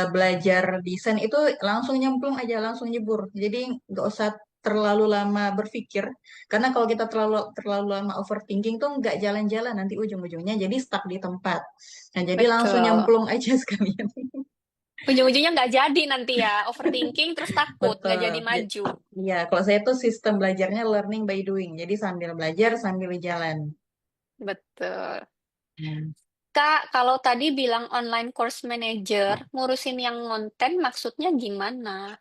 belajar desain itu langsung nyemplung aja, langsung nyebur. Jadi nggak usah terlalu lama berpikir. Karena kalau kita terlalu terlalu lama overthinking tuh nggak jalan-jalan nanti ujung-ujungnya jadi stuck di tempat. Nah, jadi langsung Betul. nyemplung aja sekalian. Ujung-ujungnya nggak jadi nanti ya. Overthinking terus takut. Nggak Betul. jadi maju. Iya, kalau saya tuh sistem belajarnya learning by doing. Jadi sambil belajar sambil jalan. Betul. Hmm. Kak, kalau tadi bilang online course manager, ngurusin yang konten maksudnya gimana?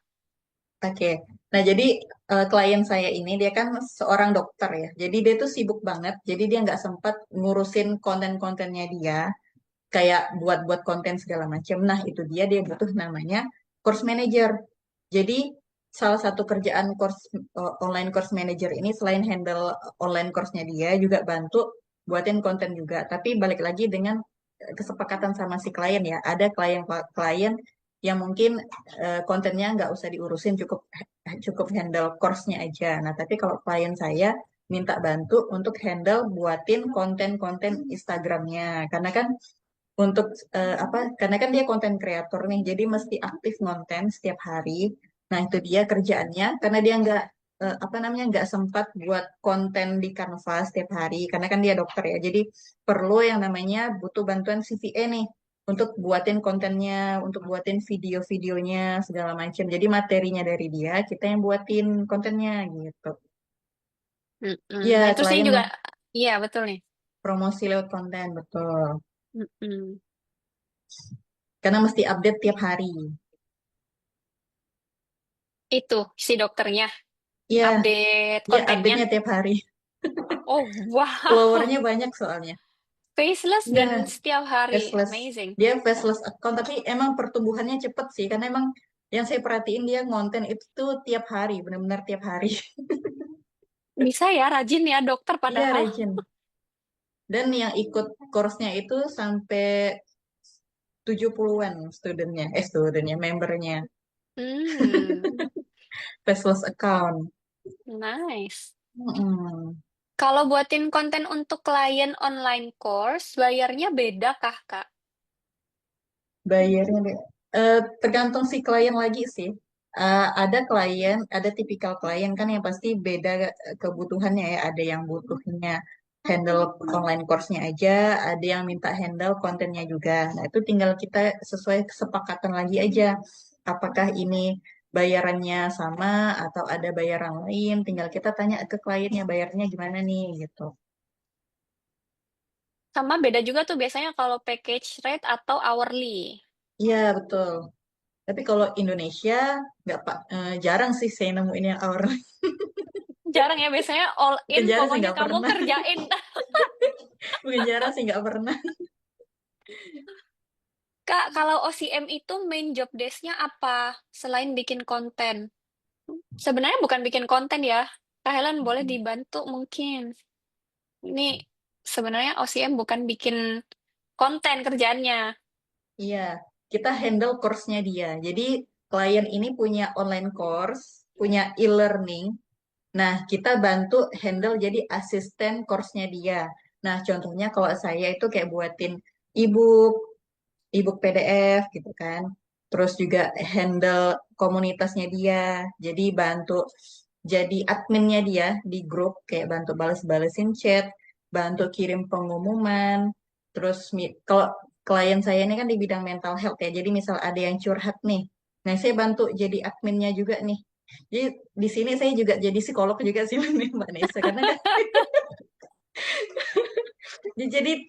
Oke. Nah, jadi klien saya ini dia kan seorang dokter ya. Jadi dia tuh sibuk banget. Jadi dia nggak sempat ngurusin konten-kontennya dia, kayak buat-buat konten segala macam. Nah, itu dia butuh namanya course manager. Jadi salah satu kerjaan online course manager ini selain handle online course-nya dia juga bantu buatin konten juga. Tapi balik lagi dengan kesepakatan sama si klien ya. Ada klien-klien yang mungkin kontennya nggak usah diurusin, cukup cukup handle course-nya aja. Nah, tapi kalau klien saya minta bantu untuk handle buatin konten-konten Instagramnya. Karena kan untuk apa? Karena kan dia konten kreator nih, jadi mesti aktif ngonten setiap hari. Nah, itu dia kerjaannya karena dia nggak apa namanya nggak sempat buat konten di Canva setiap hari karena kan dia dokter ya. Jadi perlu yang namanya butuh bantuan CVA nih untuk buatin kontennya, untuk buatin video-videonya segala macam. Jadi materinya dari dia, kita yang buatin kontennya gitu. Mm-mm. Iya, Nah, terus ini klien juga, iya betul nih. promosi lewat konten, betul. Mm-mm. Karena mesti update tiap hari. Itu si dokternya Iya, update iya kontennya. update-nya tiap hari. Oh, wow. Followernya banyak soalnya. Faceless Iya, dan setiap hari. faceless. Amazing. Dia faceless account, tapi emang pertumbuhannya cepet sih, karena emang yang saya perhatiin dia ngonten itu tuh tiap hari, benar-benar tiap hari. Bisa ya, rajin ya dokter Iya, padahal. Regin. Dan yang ikut course-nya itu sampai 70-an studentnya, membernya. Hmm, Faceless account. nice. Mm-mm. Kalau buatin konten untuk klien online course, bayarnya beda kah, Kak? Bayarnya tergantung si klien lagi sih. Ada klien, ada tipikal klien kan yang pasti beda kebutuhannya ya. Ada yang butuhnya handle online course-nya aja, ada yang minta handle kontennya juga. Nah, itu tinggal kita sesuai kesepakatan lagi aja. Apakah ini bayarannya sama atau ada bayaran lain? Tinggal kita tanya ke kliennya bayarnya gimana nih gitu. Sama beda juga tuh biasanya kalau package rate atau hourly. Iya, betul. Tapi kalau Indonesia nggak pak jarang sih saya nemuin yang hourly. Jarang ya, biasanya all in, Bukan jarang sih pokoknya nggak kamu pernah. kerjain. Bukan jarang sih nggak pernah. Kak, kalau OCM itu main job desk-nya apa? Selain bikin konten. Sebenarnya bukan bikin konten ya. Kak Helen boleh dibantu mungkin. Ini sebenarnya OCM bukan bikin konten kerjaannya. Iya, kita handle course-nya dia. Jadi klien ini punya online course, punya e-learning. Nah, kita bantu handle jadi asisten course-nya dia. Nah, contohnya kalau saya itu kayak buatin ebook, ebook PDF gitu kan. Terus juga handle komunitasnya dia. Jadi bantu jadi adminnya dia di grup, kayak bantu bales-balesin chat, bantu kirim pengumuman. Terus kalau klien saya ini kan di bidang mental health ya. Jadi misal ada yang curhat nih. Nah, saya bantu jadi adminnya juga nih. Jadi di sini saya juga jadi psikolog juga sih Mbak Nesa, karena kan jadi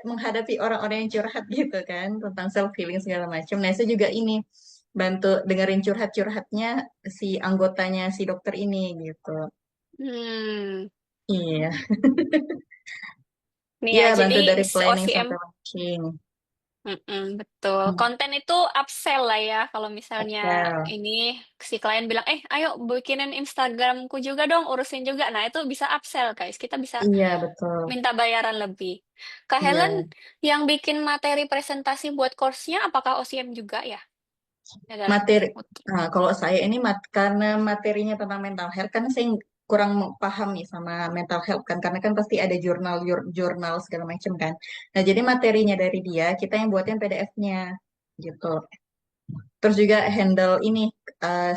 menghadapi orang-orang yang curhat gitu kan tentang self healing segala macam. Nah, saya juga ini bantu dengerin curhatnya si anggotanya si dokter ini gitu. Hmm, Iya, nih iya ya, jadi bantu dari si planning OCM. sampai launching. Betul. Hmm, Konten itu upsell lah ya. Kalau misalnya betul. ini si klien bilang, ayo bikinin Instagramku juga dong, urusin juga. Nah, itu bisa upsell, guys. Kita bisa Iya betul. minta bayaran lebih. Kak Helen, Iya. yang bikin materi presentasi buat course-nya, apakah OCM juga ya? Ya, Materi, nah, kalau saya ini karena materinya tentang mental health kan saya kurang paham nih sama mental health kan, karena kan pasti ada jurnal segala macam kan. Nah, jadi materinya dari dia kita yang buatin PDF-nya gitu. Terus juga handle ini,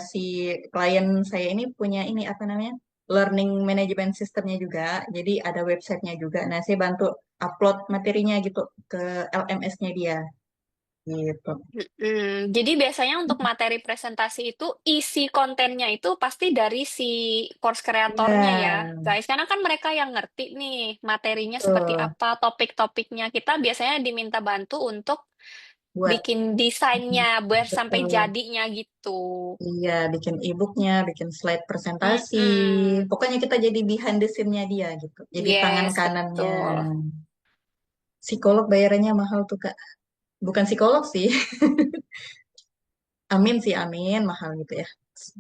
si klien saya ini punya ini apa namanya, learning management systemnya juga. Jadi ada websitenya juga. Nah, saya bantu upload materinya gitu ke LMS-nya dia gitu. Jadi biasanya untuk materi presentasi itu isi kontennya itu pasti dari si course kreatornya ya, Ya, guys. Karena kan mereka yang ngerti nih materinya seperti betul. apa, topik-topiknya. Kita biasanya diminta bantu untuk Buat bikin desainnya biar sampai betul. jadinya gitu. Iya, bikin e-booknya, bikin slide presentasi. Mm-mm. Pokoknya kita jadi behind the scene-nya dia gitu. Jadi tangan Yes, kanannya. betul. Psikolog bayarannya mahal tuh, Kak. Bukan psikolog sih. Amin sih, amin. Mahal gitu ya.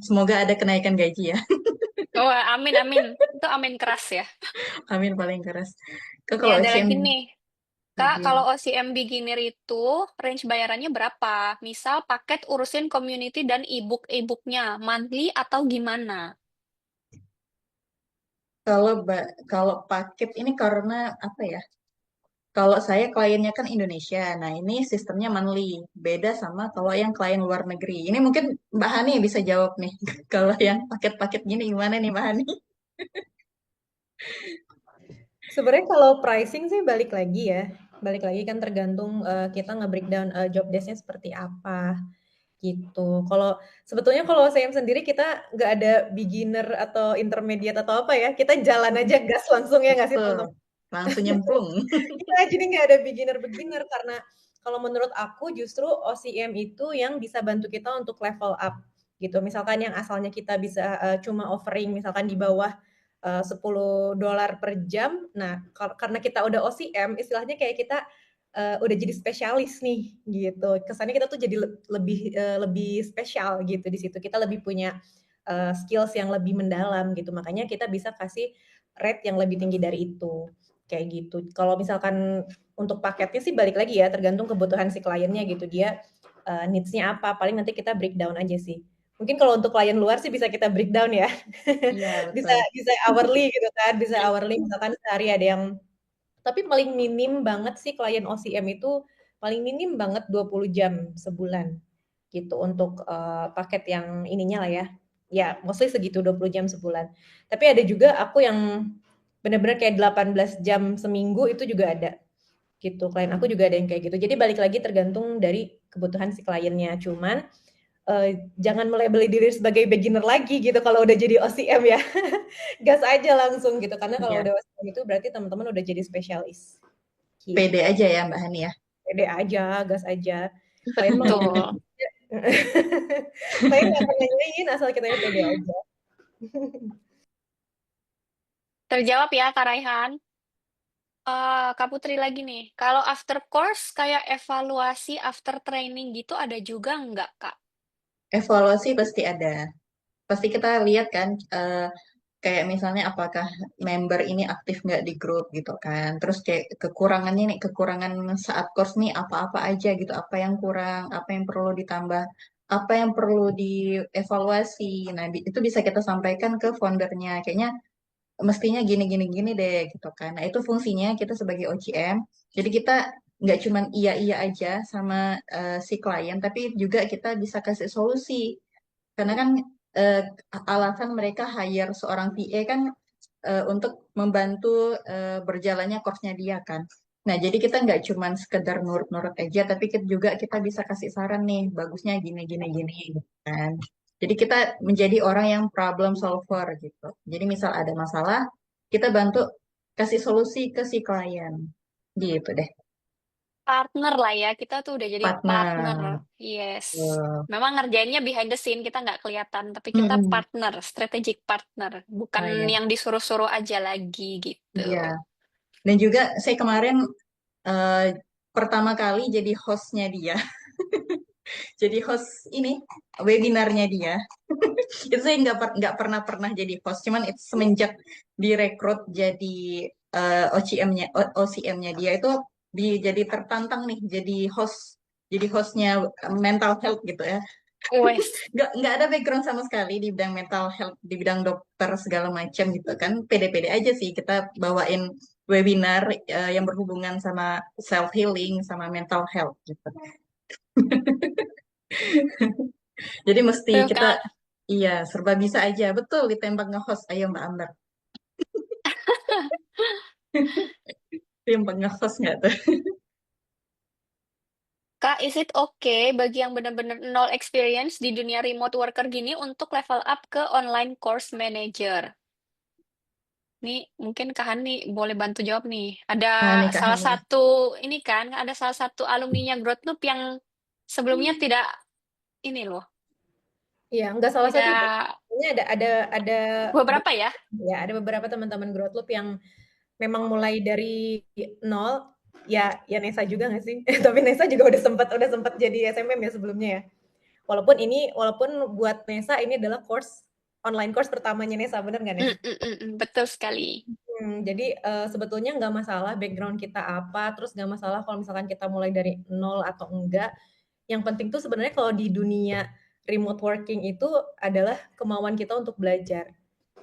Semoga ada kenaikan gaji ya. Oh, amin, amin. Itu amin keras ya. Amin paling keras. Kak, Ini kalau ada OCM lagi nih. Kak, kalau begini. OCM beginner itu range bayarannya berapa? Misal paket urusin community dan e-booknya, monthly atau gimana? Kalau paket ini karena apa ya? Kalau saya kliennya kan Indonesia, nah ini sistemnya monthly, beda sama kalau yang klien luar negeri. Ini mungkin Mbak Hani bisa jawab nih, kalau yang paket-paket gini gimana nih Mbak Hani? Sebenarnya kalau pricing sih balik lagi kan tergantung kita nge-breakdown job desk-nya seperti apa gitu. Sebetulnya kalau saya sendiri kita nggak ada beginner atau intermediate atau apa ya, kita jalan aja gas langsung ya nggak sih Betul, teman-teman? langsung nyemplung. Iya, jadi nggak ada beginner-beginner karena kalau menurut aku justru OCM itu yang bisa bantu kita untuk level up gitu. Misalkan yang asalnya kita bisa cuma offering misalkan di bawah $10 per jam. Nah, karena kita udah OCM, istilahnya kayak kita udah jadi spesialis nih gitu. Kesannya kita tuh jadi lebih spesial gitu di situ. Kita lebih punya skills yang lebih mendalam gitu. Makanya kita bisa kasih rate yang lebih tinggi dari itu. Kayak gitu. Kalau misalkan untuk paketnya sih balik lagi ya, tergantung kebutuhan si kliennya gitu. Dia needs-nya apa, paling nanti kita breakdown aja sih. Mungkin kalau untuk klien luar sih bisa kita breakdown ya. Iya, bisa betul. bisa hourly gitu kan, bisa hourly misalkan sehari ada yang tapi paling minim banget sih klien OCM itu paling minim banget 20 jam sebulan gitu untuk paket yang ininya lah ya. Ya, mostly segitu 20 jam sebulan. Tapi ada juga aku yang benar-benar kayak 18 jam seminggu itu juga ada gitu. Klien aku juga ada yang kayak gitu. Jadi balik lagi tergantung dari kebutuhan si kliennya. Cuman jangan melabeli diri sebagai beginner lagi gitu kalau udah jadi OCM ya. Gas aja langsung gitu. Karena kalau Iya, udah OCM itu berarti teman-teman udah jadi spesialis. Gitu. pede aja ya Mbak Hani ya. Pede aja, gas aja. Klien mah nggak pernah Betul. klien nggak pernah nyanyiin asal kitanya pede aja. Terjawab ya, Kak Raihan. Kak Putri lagi nih. Kalau after course kayak evaluasi after training gitu ada juga nggak, Kak? Evaluasi pasti ada. Pasti kita lihat kan, kayak misalnya apakah member ini aktif nggak di grup gitu kan. Terus kayak kekurangannya nih, kekurangan saat course nih apa-apa aja gitu, apa yang kurang, apa yang perlu ditambah, apa yang perlu dievaluasi. Nah, itu bisa kita sampaikan ke foundernya. Kayaknya mestinya gini gini gini deh gitu kan. Nah, itu fungsinya kita sebagai OCM. Jadi kita nggak cuman iya iya aja sama si klien, tapi juga kita bisa kasih solusi. Karena kan eh, alasan mereka hire seorang PA kan untuk membantu berjalannya course-nya dia kan. Nah, jadi kita nggak cuman sekedar nurut-nurut aja, tapi juga kita bisa kasih saran nih, bagusnya gini gini gini gitu kan. Jadi kita menjadi orang yang problem solver gitu. Jadi misal ada masalah, kita bantu kasih solusi ke si klien. Gitu deh. Partner lah ya, kita tuh udah jadi partner. Partner. Yes. Eh, Memang ngerjainnya behind the scene, kita nggak kelihatan, tapi kita mm-mm. partner, strategic partner, bukan Nah, ya. yang disuruh-suruh aja lagi gitu. Iya. Dan juga saya kemarin eh, pertama kali jadi hostnya dia. Jadi host ini webinarnya dia. Itu saya nggak pernah pernah jadi host. Cuman itu semenjak direkrut jadi OCM-nya OCM-nya dia itu jadi tertantang nih jadi hostnya mental health gitu ya. Wes, Nggak ada background sama sekali di bidang mental health, di bidang dokter segala macam gitu kan. Pede-pede aja sih kita bawain webinar yang berhubungan sama self healing sama mental health gitu. Jadi mesti tuh kita, Kak. iya, serba bisa aja. Betul, ditembak nge-host. Ayo Mbak Amber. Tembak nge-host nggak tuh? Kak, is it okay bagi yang benar-benar nol experience di dunia remote worker gini untuk level up ke online course manager? Nih, mungkin Kak Hani boleh bantu jawab nih. Ada Nah, nih Kak salah Hani. satu, ini kan, ada salah satu alumninya Growth Loop yang sebelumnya tidak, ini loh, Iya, nggak salah satu sih. tidak Ini ada beberapa ya. ya ada beberapa teman-teman Growth Loop yang memang mulai dari nol. Ya Nesa juga nggak sih? Tapi Nesa juga udah sempat jadi SMM ya sebelumnya ya. Walaupun buat Nesa ini adalah online course pertamanya Nesa, bener nggak Nes? Betul sekali. Jadi, sebetulnya nggak masalah background kita apa, terus nggak masalah kalau misalkan kita mulai dari nol atau enggak. Yang penting tuh sebenarnya kalau di dunia remote working itu adalah kemauan kita untuk belajar,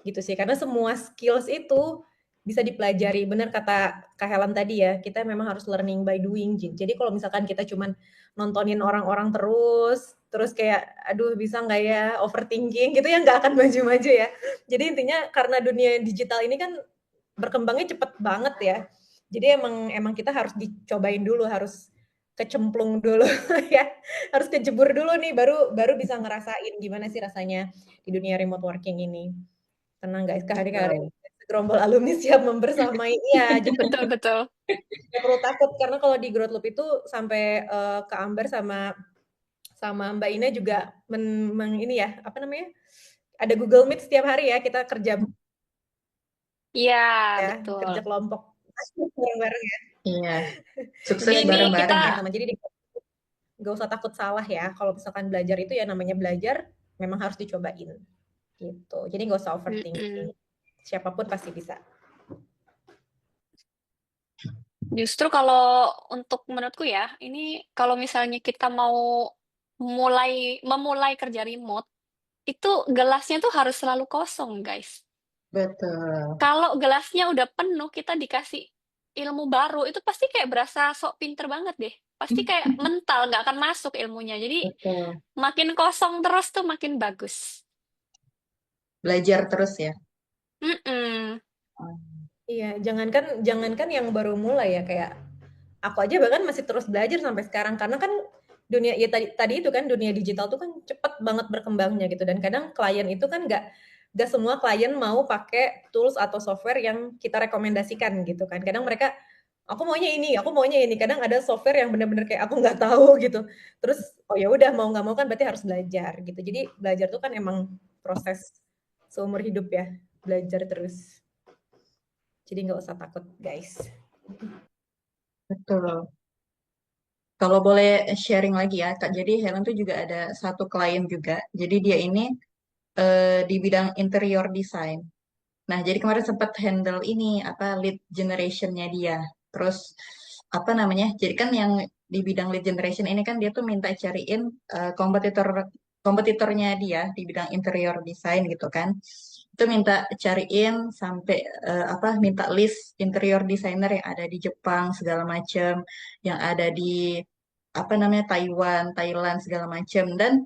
gitu sih. Karena semua skills itu bisa dipelajari, bener kata Kak Helen tadi ya, kita memang harus learning by doing. Jadi kalau misalkan kita cuman nontonin orang-orang terus kayak, "Aduh bisa nggak ya?" Overthinking gitu ya nggak akan maju-maju ya. Jadi intinya karena dunia digital ini kan berkembangnya cepet banget ya. Jadi emang emang kita harus dicobain dulu, harus kecemplung dulu ya, harus kejebur dulu nih baru baru bisa ngerasain gimana sih rasanya di dunia remote working ini. Tenang guys, kehari-hari Betul. segerombol alumni siap membersamai iya, jadi Betul, betul. nggak perlu takut karena kalau di Growth Loop itu sampai Kak Amber sama sama Mbak Ina juga ini ya, apa namanya? Ada Google Meet setiap hari ya, kita kerja Iya, ya, betul. kerja kelompok bareng-bareng ya. Iya, sukses Ini kita, bareng-bareng ya. Teman-teman. Jadi nggak usah takut salah ya. Kalau misalkan belajar itu ya namanya belajar, memang harus dicobain gitu. Jadi nggak usah mm-mm. overthinking. Siapapun pasti bisa. Justru kalau untuk menurutku ya, ini kalau misalnya kita mau memulai kerja remote, itu gelasnya tuh harus selalu kosong, guys. Betul. Kalau gelasnya udah penuh, kita dikasih ilmu baru, itu pasti kayak berasa sok pinter banget deh. Pasti kayak mental, nggak akan masuk ilmunya. Jadi Betul. makin kosong terus tuh makin bagus. Belajar terus ya. Mm-mm. Iya, jangankan jangankan yang baru mulai ya kayak aku aja bahkan masih terus belajar sampai sekarang karena kan dunia ya tadi tadi itu kan dunia digital tuh kan cepet banget berkembangnya gitu dan kadang klien itu kan nggak semua klien mau pakai tools atau software yang kita rekomendasikan gitu kan. Kadang mereka aku maunya ini. Kadang ada software yang benar-benar kayak aku nggak tahu gitu. Terus oh ya udah mau nggak mau kan berarti harus belajar gitu. Jadi belajar tuh kan emang proses seumur hidup ya, belajar terus. Jadi nggak usah takut guys. Betul. Kalau boleh sharing lagi ya, Kak. Jadi Helen tuh juga ada satu klien juga. Jadi dia ini di bidang interior design. Nah, jadi kemarin sempat handle ini apa lead generationnya dia. Terus apa namanya? Jadi kan yang di bidang lead generation ini kan dia tuh minta cariin kompetitornya dia di bidang interior design gitu kan. Itu minta cariin sampai apa minta list interior designer yang ada di Jepang segala macam, yang ada di apa namanya Taiwan, Thailand segala macam dan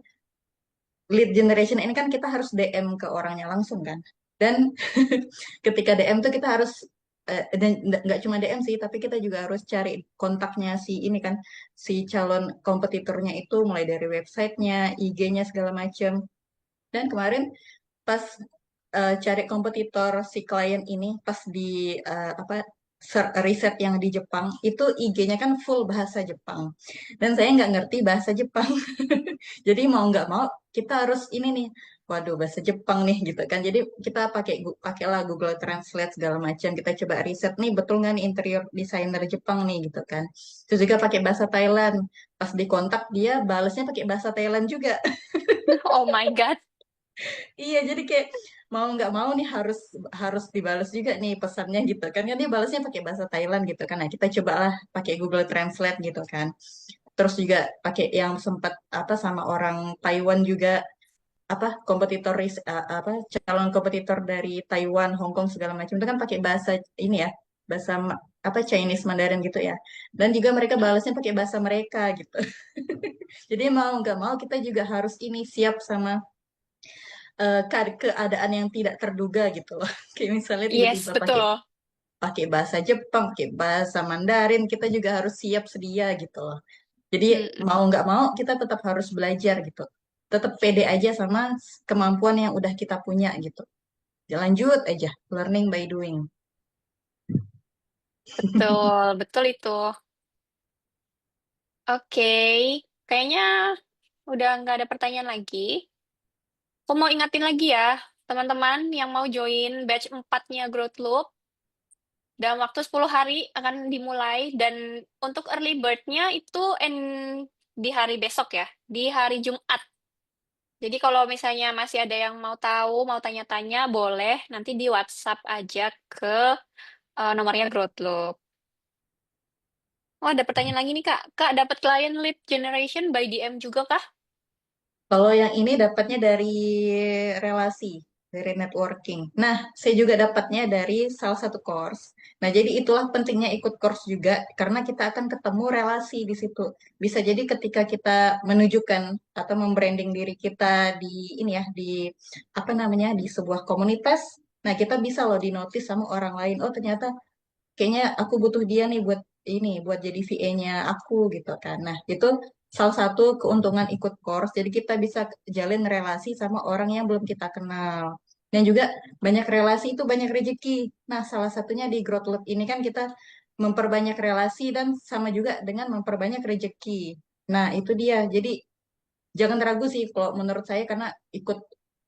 lead generation ini kan kita harus DM ke orangnya langsung kan. Dan ketika DM tuh kita harus dan nggak cuma DM sih, tapi kita juga harus cari kontaknya si ini kan, si calon kompetitornya itu mulai dari websitenya, IG-nya segala macam. Dan kemarin pas cari kompetitor si klien ini, pas di apa riset yang di Jepang, itu IG-nya kan full bahasa Jepang. Dan saya nggak ngerti bahasa Jepang. Jadi mau nggak mau kita harus ini nih, waduh bahasa Jepang nih gitu kan. Jadi kita pakailah Google Translate segala macam. Kita coba riset nih betul nggak nih interior designer Jepang nih gitu kan. Terus juga pakai bahasa Thailand. Pas dikontak dia balasnya pakai bahasa Thailand juga. Oh my God. Iya jadi kayak mau nggak mau nih harus harus dibalas juga nih pesannya gitu kan. Kan dia balasnya pakai bahasa Thailand gitu kan. Nah kita cobalah pakai Google Translate gitu kan. Terus juga pakai yang sempat apa sama orang Taiwan juga apa apa calon kompetitor dari Taiwan, Hong Kong segala macam itu kan pakai bahasa ini ya, bahasa apa Chinese Mandarin gitu ya. Dan juga mereka balasnya pakai bahasa mereka gitu. Jadi mau nggak mau kita juga harus ini siap sama keadaan yang tidak terduga gitu loh. Kayak misalnya Yes, tiba-tiba pakai betul. pakai bahasa Jepang, pakai bahasa Mandarin, kita juga harus siap sedia gitu loh. Jadi Mm, mau nggak mau kita tetap harus belajar gitu. Tetap pede aja sama kemampuan yang udah kita punya gitu. Ya, lanjut aja, learning by doing. betul, betul itu. Oke, kayaknya udah nggak ada pertanyaan lagi. Aku mau ingatin lagi ya, teman-teman yang mau join batch 4-nya Growth Loop, dalam waktu 10 hari akan dimulai, dan untuk early bird-nya itu di hari besok ya, di hari Jumat. Jadi kalau misalnya masih ada yang mau tahu, mau tanya-tanya, boleh nanti di WhatsApp aja ke nomornya Growth Loop. Oh, ada pertanyaan lagi nih, Kak. Kak, dapat klien lead generation by DM juga kah? Kalau yang ini dapatnya dari relasi, dari networking. Nah, saya juga dapatnya dari salah satu course. Nah, jadi itulah pentingnya ikut course juga, karena kita akan ketemu relasi di situ. Bisa jadi ketika kita menunjukkan atau membranding diri kita di ini ya, di apa namanya, di sebuah komunitas. Nah, kita bisa loh di notice sama orang lain. Oh, ternyata kayaknya aku butuh dia nih buat ini, buat jadi VA-nya aku gitu kan. Nah, itu salah satu keuntungan ikut course. Jadi kita bisa jalin relasi sama orang yang belum kita kenal. Dan juga banyak relasi itu banyak rezeki. Nah, salah satunya di Growth Loop ini kan kita memperbanyak relasi dan sama juga dengan memperbanyak rezeki. Nah, itu dia. Jadi jangan ragu sih kalau menurut saya karena ikut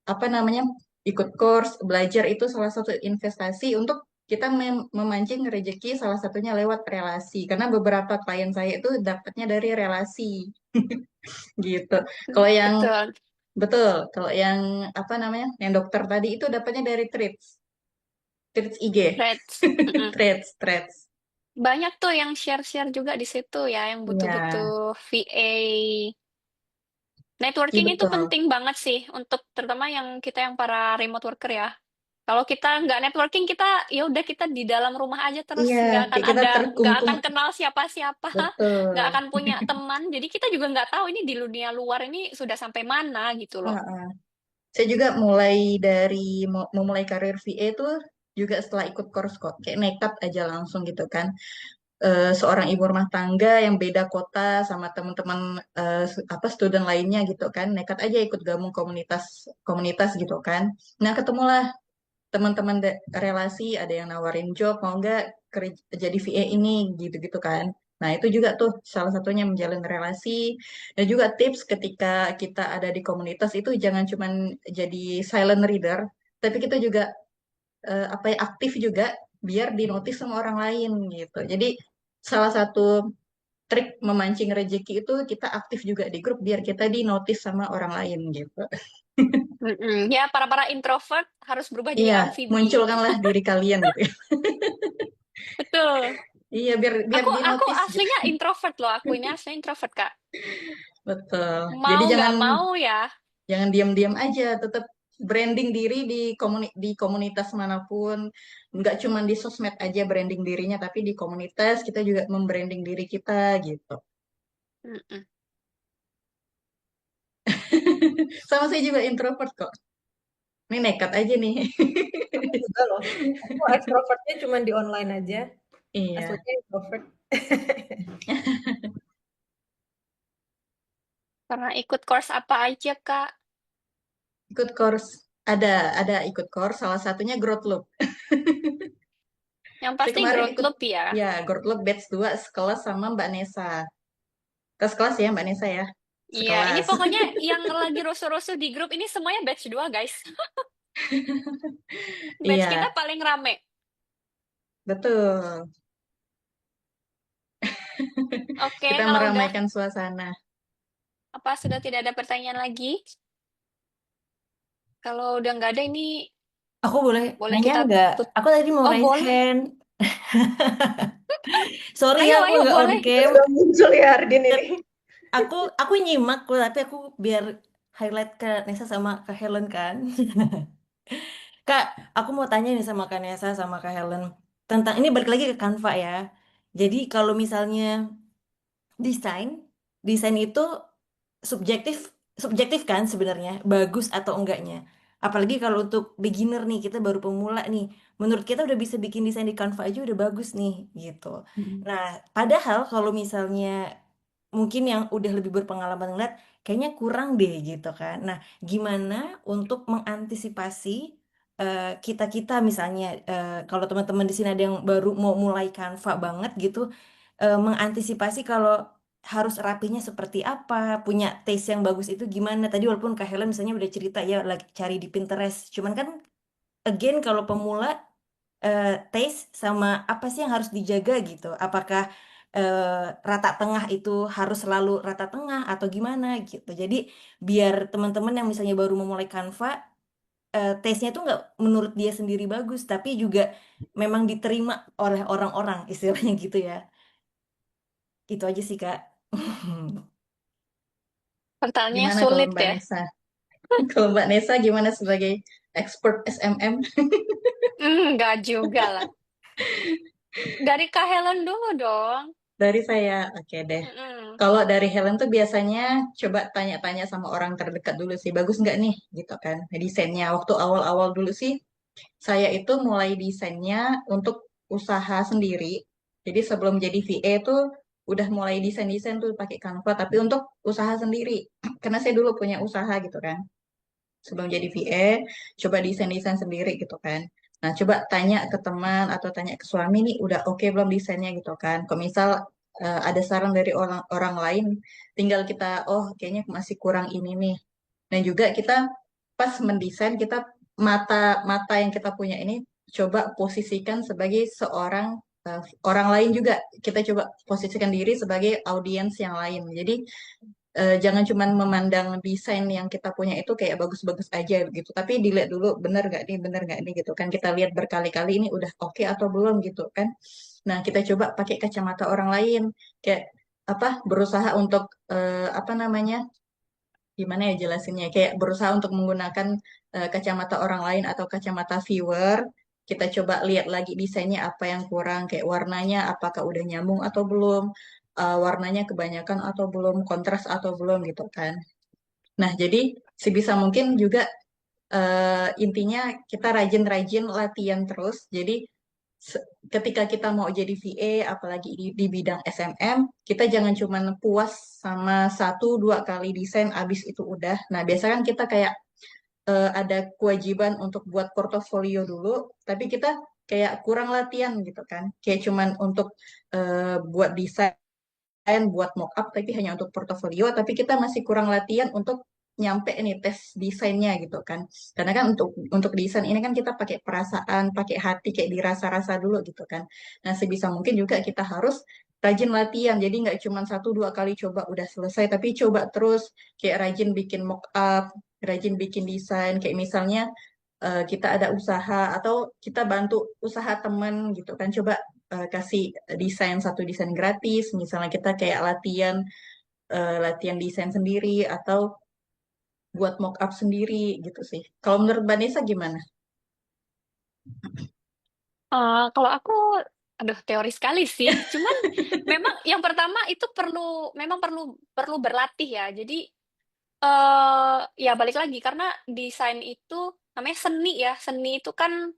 apa namanya ikut course belajar itu salah satu investasi untuk kita memancing rezeki salah satunya lewat relasi karena beberapa klien saya itu dapatnya dari relasi gitu. Kalau yang Betul. betul, kalau yang apa namanya yang dokter tadi itu dapatnya dari treats IG, Threads. Mm-mm. treats. Banyak tuh yang share-share juga di situ ya, yang Ya, butuh-butuh VA. iya Networking itu betul. penting banget sih, untuk terutama yang kita yang para remote worker ya. Kalau kita nggak networking, kita ya udah kita di dalam rumah aja terus, Iya, nggak akan kayak kita ada, nggak terkungkung akan kenal siapa-siapa, nggak betul. akan punya teman. Jadi kita juga nggak tahu ini di dunia luar ini sudah sampai mana gitu loh. Heeh. Saya juga mulai dari memulai karir VA itu juga setelah ikut course kok. Kayak nekat aja langsung gitu kan. Seorang ibu rumah tangga yang beda kota sama teman-teman apa student lainnya gitu kan. Nekat aja ikut gabung komunitas komunitas gitu kan. Nah, ketemulah teman-teman relasi ada yang nawarin job mau nggak jadi VA ini gitu-gitu kan. Nah, itu juga tuh salah satunya menjalin relasi dan juga tips ketika kita ada di komunitas itu jangan cuman jadi silent reader, tapi kita juga apa ya aktif juga biar dinotis sama orang lain gitu. Jadi salah satu trik memancing rezeki itu kita aktif juga di grup biar kita dinotis sama orang lain gitu. Ya, para-para introvert harus berubah jadi Iya, amfibi. munculkanlah diri kalian gitu ya. Betul. Iya, biar biar di Aku notice gitu. aslinya introvert loh. Aku ini aslinya introvert, Kak. Betul. Jadi Mau nggak jangan mau ya. jangan diam-diam aja, tetap branding diri di komunitas manapun. Nggak cuma di sosmed aja branding dirinya, tapi di komunitas kita juga membranding diri kita gitu. Mm-mm. Sama saya juga introvert kok. Ini nekat aja nih. Aku juga loh. Aku extrovertnya cuma di online aja. Iya, Aslinya introvert. Karena ikut course apa aja, Kak? ikut course. Ada ikut course, salah satunya Growth Loop. Yang Saya pasti kemarin growth ikut loop ya. ya Growth Loop batch 2 sekelas sama Mbak Nesa. Kelas ya Mbak Nesa ya. Iya, ini Sekelas. pokoknya yang lagi rusuh-rusuh di grup ini semuanya batch 2 guys. Batch kita Iya, paling rame. betul. Oke, Kita kalau udah meramaikan suasana. apa sudah tidak ada pertanyaan lagi? Kalau udah nggak ada ini Aku boleh boleh nanya kita nggak? tut. Aku tadi mau Oh, raise boleh. hand. Sorry Ayo, ya, aku ayo, nggak on boleh. cam. Udah muncul ya Ardin ini. Aku nyimak kok, tapi aku biar highlight ke Nesa sama ke Helen kan. Kak, aku mau tanya nih sama Kak Nesa sama Kak Helen tentang ini, balik lagi ke Canva ya. Jadi kalau misalnya desain, desain itu subjektif, subjektif kan sebenarnya, bagus atau enggaknya. Apalagi kalau untuk beginner nih, kita baru pemula nih. Menurut kita udah bisa bikin desain di Canva aja udah bagus nih gitu. Nah, padahal kalau misalnya mungkin yang udah lebih berpengalaman ngeliat, kayaknya kurang deh gitu kan. Nah, gimana untuk mengantisipasi kita-kita misalnya, kalau teman-teman di sini ada yang baru mau mulai Canva banget gitu, mengantisipasi kalau harus rapinya seperti apa, punya taste yang bagus itu gimana. Tadi walaupun Kak Helen misalnya udah cerita ya lagi cari di Pinterest, cuman kan again kalau pemula, taste sama apa sih yang harus dijaga gitu. Apakah rata tengah itu harus selalu rata tengah atau gimana gitu. Jadi biar teman-teman yang misalnya baru memulai Canva, taste-nya tuh nggak menurut dia sendiri bagus, tapi juga memang diterima oleh orang-orang, istilahnya gitu ya. Itu aja sih Kak. Pertanyaannya Gimana kalau sulit Mbak ya. Nesa? Kalau Mbak Nesa gimana sebagai expert SMM? Nggak juga lah. Dari Kak Helen dulu dong. Dari saya, oke deh. Mm-mm. Kalau dari Helen tuh biasanya coba tanya-tanya sama orang terdekat dulu sih, bagus nggak nih gitu kan desainnya. Waktu awal-awal dulu sih, saya itu mulai desainnya untuk usaha sendiri. Jadi sebelum jadi VA tuh udah mulai desain-desain tuh pakai Canva, tapi untuk usaha sendiri. Karena saya dulu punya usaha gitu kan. Sebelum jadi VA, coba desain-desain sendiri gitu kan. Nah, coba tanya ke teman atau tanya ke suami nih, udah oke belum desainnya gitu kan. Kalau misal ada saran dari orang orang lain, tinggal kita, oh kayaknya masih kurang ini nih. Dan juga kita pas mendesain, kita mata mata yang kita punya ini coba posisikan sebagai seorang orang lain juga. Kita coba posisikan diri sebagai audiens yang lain. Jadi jangan cuma memandang desain yang kita punya itu kayak bagus-bagus aja gitu, tapi dilihat dulu bener nggak nih gitu kan, kita lihat berkali-kali ini udah oke atau belum gitu kan. Nah kita coba pakai kacamata orang lain, kayak apa berusaha untuk apa namanya, gimana ya jelasinnya, kayak berusaha untuk menggunakan kacamata orang lain atau kacamata viewer. Kita coba lihat lagi desainnya apa yang kurang, kayak warnanya apakah udah nyambung atau belum, warnanya kebanyakan atau belum, kontras atau belum gitu kan. Nah, jadi sebisa mungkin juga intinya kita rajin-rajin latihan terus. Jadi ketika kita mau jadi VA, apalagi di bidang SMM, kita jangan cuma puas sama satu dua kali desain, abis itu udah. Nah, biasanya kan kita kayak ada kewajiban untuk buat portofolio dulu, tapi kita kayak kurang latihan gitu kan. Kayak cuman untuk buat desain, buat mock up tapi hanya untuk portofolio, tapi kita masih kurang latihan untuk nyampe nih tes desainnya gitu kan. Karena kan untuk desain ini kan kita pakai perasaan, pakai hati, kayak dirasa-rasa dulu gitu kan. Nah, sebisa mungkin juga kita harus rajin latihan. Jadi nggak cuma satu dua kali coba udah selesai, tapi coba terus kayak rajin bikin mock up, rajin bikin desain. Kayak misalnya kita ada usaha atau kita bantu usaha temen gitu kan. Coba kasih satu desain gratis. Misalnya kita kayak latihan desain sendiri atau buat mock up sendiri gitu sih. Kalau menurut Vanessa gimana? Kalau aku, aduh teori sekali sih. Cuman memang yang pertama itu memang perlu berlatih ya. Jadi ya balik lagi karena desain itu namanya seni ya. Seni itu kan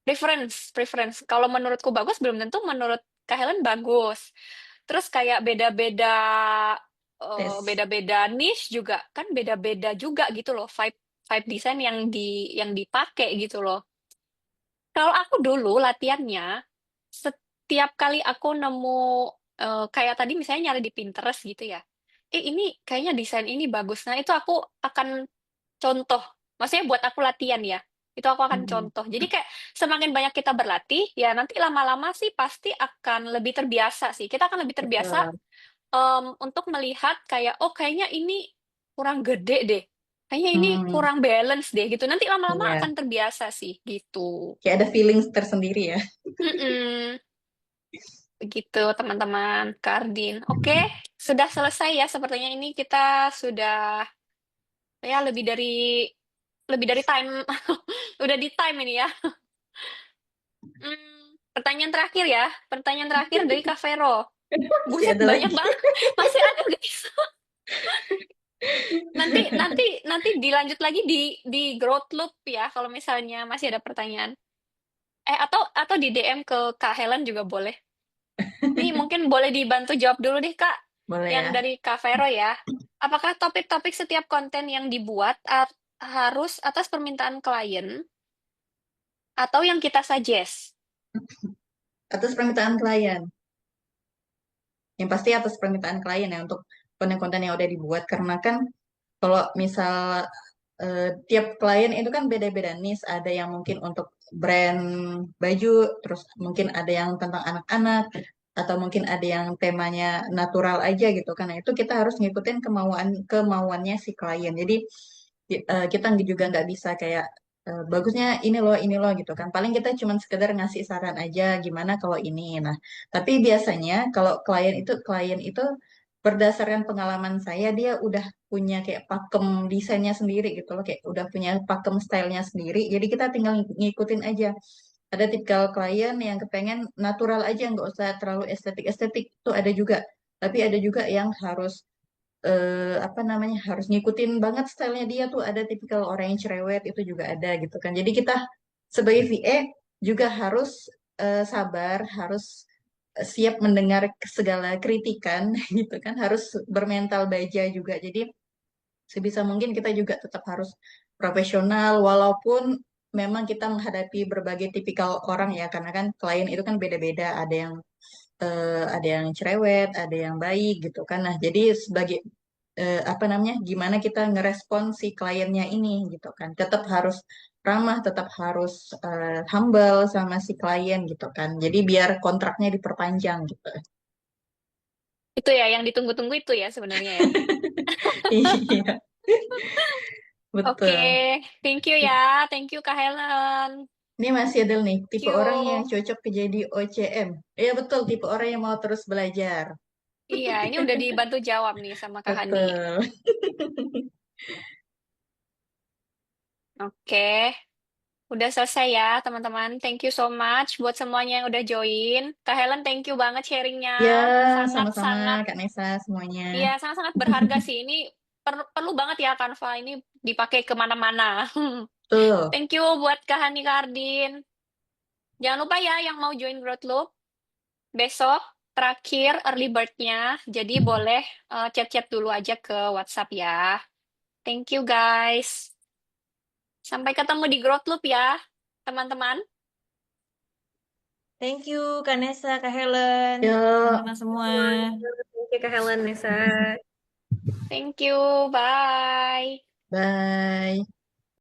preference. Kalau menurutku bagus, belum tentu menurut Kak Helen bagus. Terus kayak Tes. beda-beda niche juga kan beda-beda juga gitu loh vibe vibe desain yang dipakai gitu loh. Kalau aku dulu latihannya setiap kali aku nemu kayak tadi misalnya nyari di Pinterest gitu ya. Ini kayaknya desain ini bagus. Nah, itu aku akan contoh. Maksudnya buat aku latihan ya. Itu aku akan Hmm, contoh. Jadi kayak semakin banyak kita berlatih, ya nanti lama-lama sih pasti akan lebih terbiasa sih. Kita akan lebih terbiasa betul. untuk melihat kayak, oh kayaknya ini kurang gede deh. Kayaknya ini Hmm, kurang balance deh gitu. Nanti lama-lama iya. akan terbiasa sih gitu. Kayak ada feelings tersendiri ya. Mm-mm. Begitu teman-teman Kardin. Oke, sudah selesai ya. Sepertinya ini kita sudah ya lebih dari time. Udah di time ini ya. Pertanyaan terakhir ya. Pertanyaan terakhir dari Kak Vero. Masih Buset, ada banyak lagi. banget. Masih ada guys. Nanti nanti nanti dilanjut lagi di Growth Loop ya kalau misalnya masih ada pertanyaan. Atau di DM ke Kak Helen juga boleh. Nih mungkin boleh dibantu jawab dulu deh Kak. Boleh Yang ya. dari Kak Vero ya. Apakah topik-topik setiap konten yang dibuat harus atas permintaan klien atau yang kita suggest? Atas permintaan klien. Yang pasti atas permintaan klien ya untuk konten-konten yang udah dibuat. Karena kan kalau misal tiap klien itu kan beda-beda nis. Ada yang mungkin untuk brand baju, terus mungkin ada yang tentang anak-anak, atau mungkin ada yang temanya natural aja gitu. Karena itu kita harus ngikutin kemauannya si klien. Jadi kita juga nggak bisa kayak bagusnya ini loh gitu kan. Paling kita cuma sekedar ngasih saran aja gimana kalau ini. Nah, tapi biasanya kalau klien itu berdasarkan pengalaman saya dia udah punya kayak pakem desainnya sendiri gitu loh, kayak udah punya pakem stylenya sendiri. Jadi kita tinggal ngikutin aja. Ada tipikal klien yang kepengen natural aja, nggak usah terlalu estetik-estetik. Itu ada juga. Tapi ada juga yang harus apa namanya harus ngikutin banget stylenya dia tuh, ada tipikal orang yang cerewet itu juga ada gitu kan. Jadi kita sebagai VA juga harus sabar, harus siap mendengar segala kritikan gitu kan, harus bermental baja juga. Jadi sebisa mungkin kita juga tetap harus profesional walaupun memang kita menghadapi berbagai tipikal orang ya, karena kan klien itu kan beda-beda, ada yang cerewet, ada yang baik gitu kan. Nah, jadi sebagai apa namanya, gimana kita ngerespon si kliennya ini gitu kan. Tetap harus ramah, tetap harus humble sama si klien gitu kan. Jadi biar kontraknya diperpanjang gitu. Itu ya yang ditunggu-tunggu itu ya sebenarnya ya. Iya, Oke, betul. thank you ya. Thank you Kak Helen. Ini masih ada nih, Thank tipe orang yang you. cocok jadi OCM. Iya betul, tipe orang yang mau terus belajar. Iya, ini udah dibantu jawab nih sama Kak Hani. Betul. Oke, udah selesai ya teman-teman. Thank you so much buat semuanya yang udah join. Kak Helen, thank you banget sharingnya. Ya, sama-sama Sangat-sangat, Kak Nesa semuanya. iya sangat-sangat berharga sih. Ini perlu banget ya Canva ini dipakai kemana-mana. Betul. Thank you buat Kak Hani Kardin. Jangan lupa ya yang mau join Growth Loop besok terakhir early bird-nya. Jadi boleh chat-chat dulu aja ke WhatsApp ya. Thank you guys. Sampai ketemu di Growth Loop ya, teman-teman. Thank you, Kak Nesa, Kak Helen, Yuk, teman-teman semua. Thank you Kak Helen, Nesa. Thank you. Bye. bye.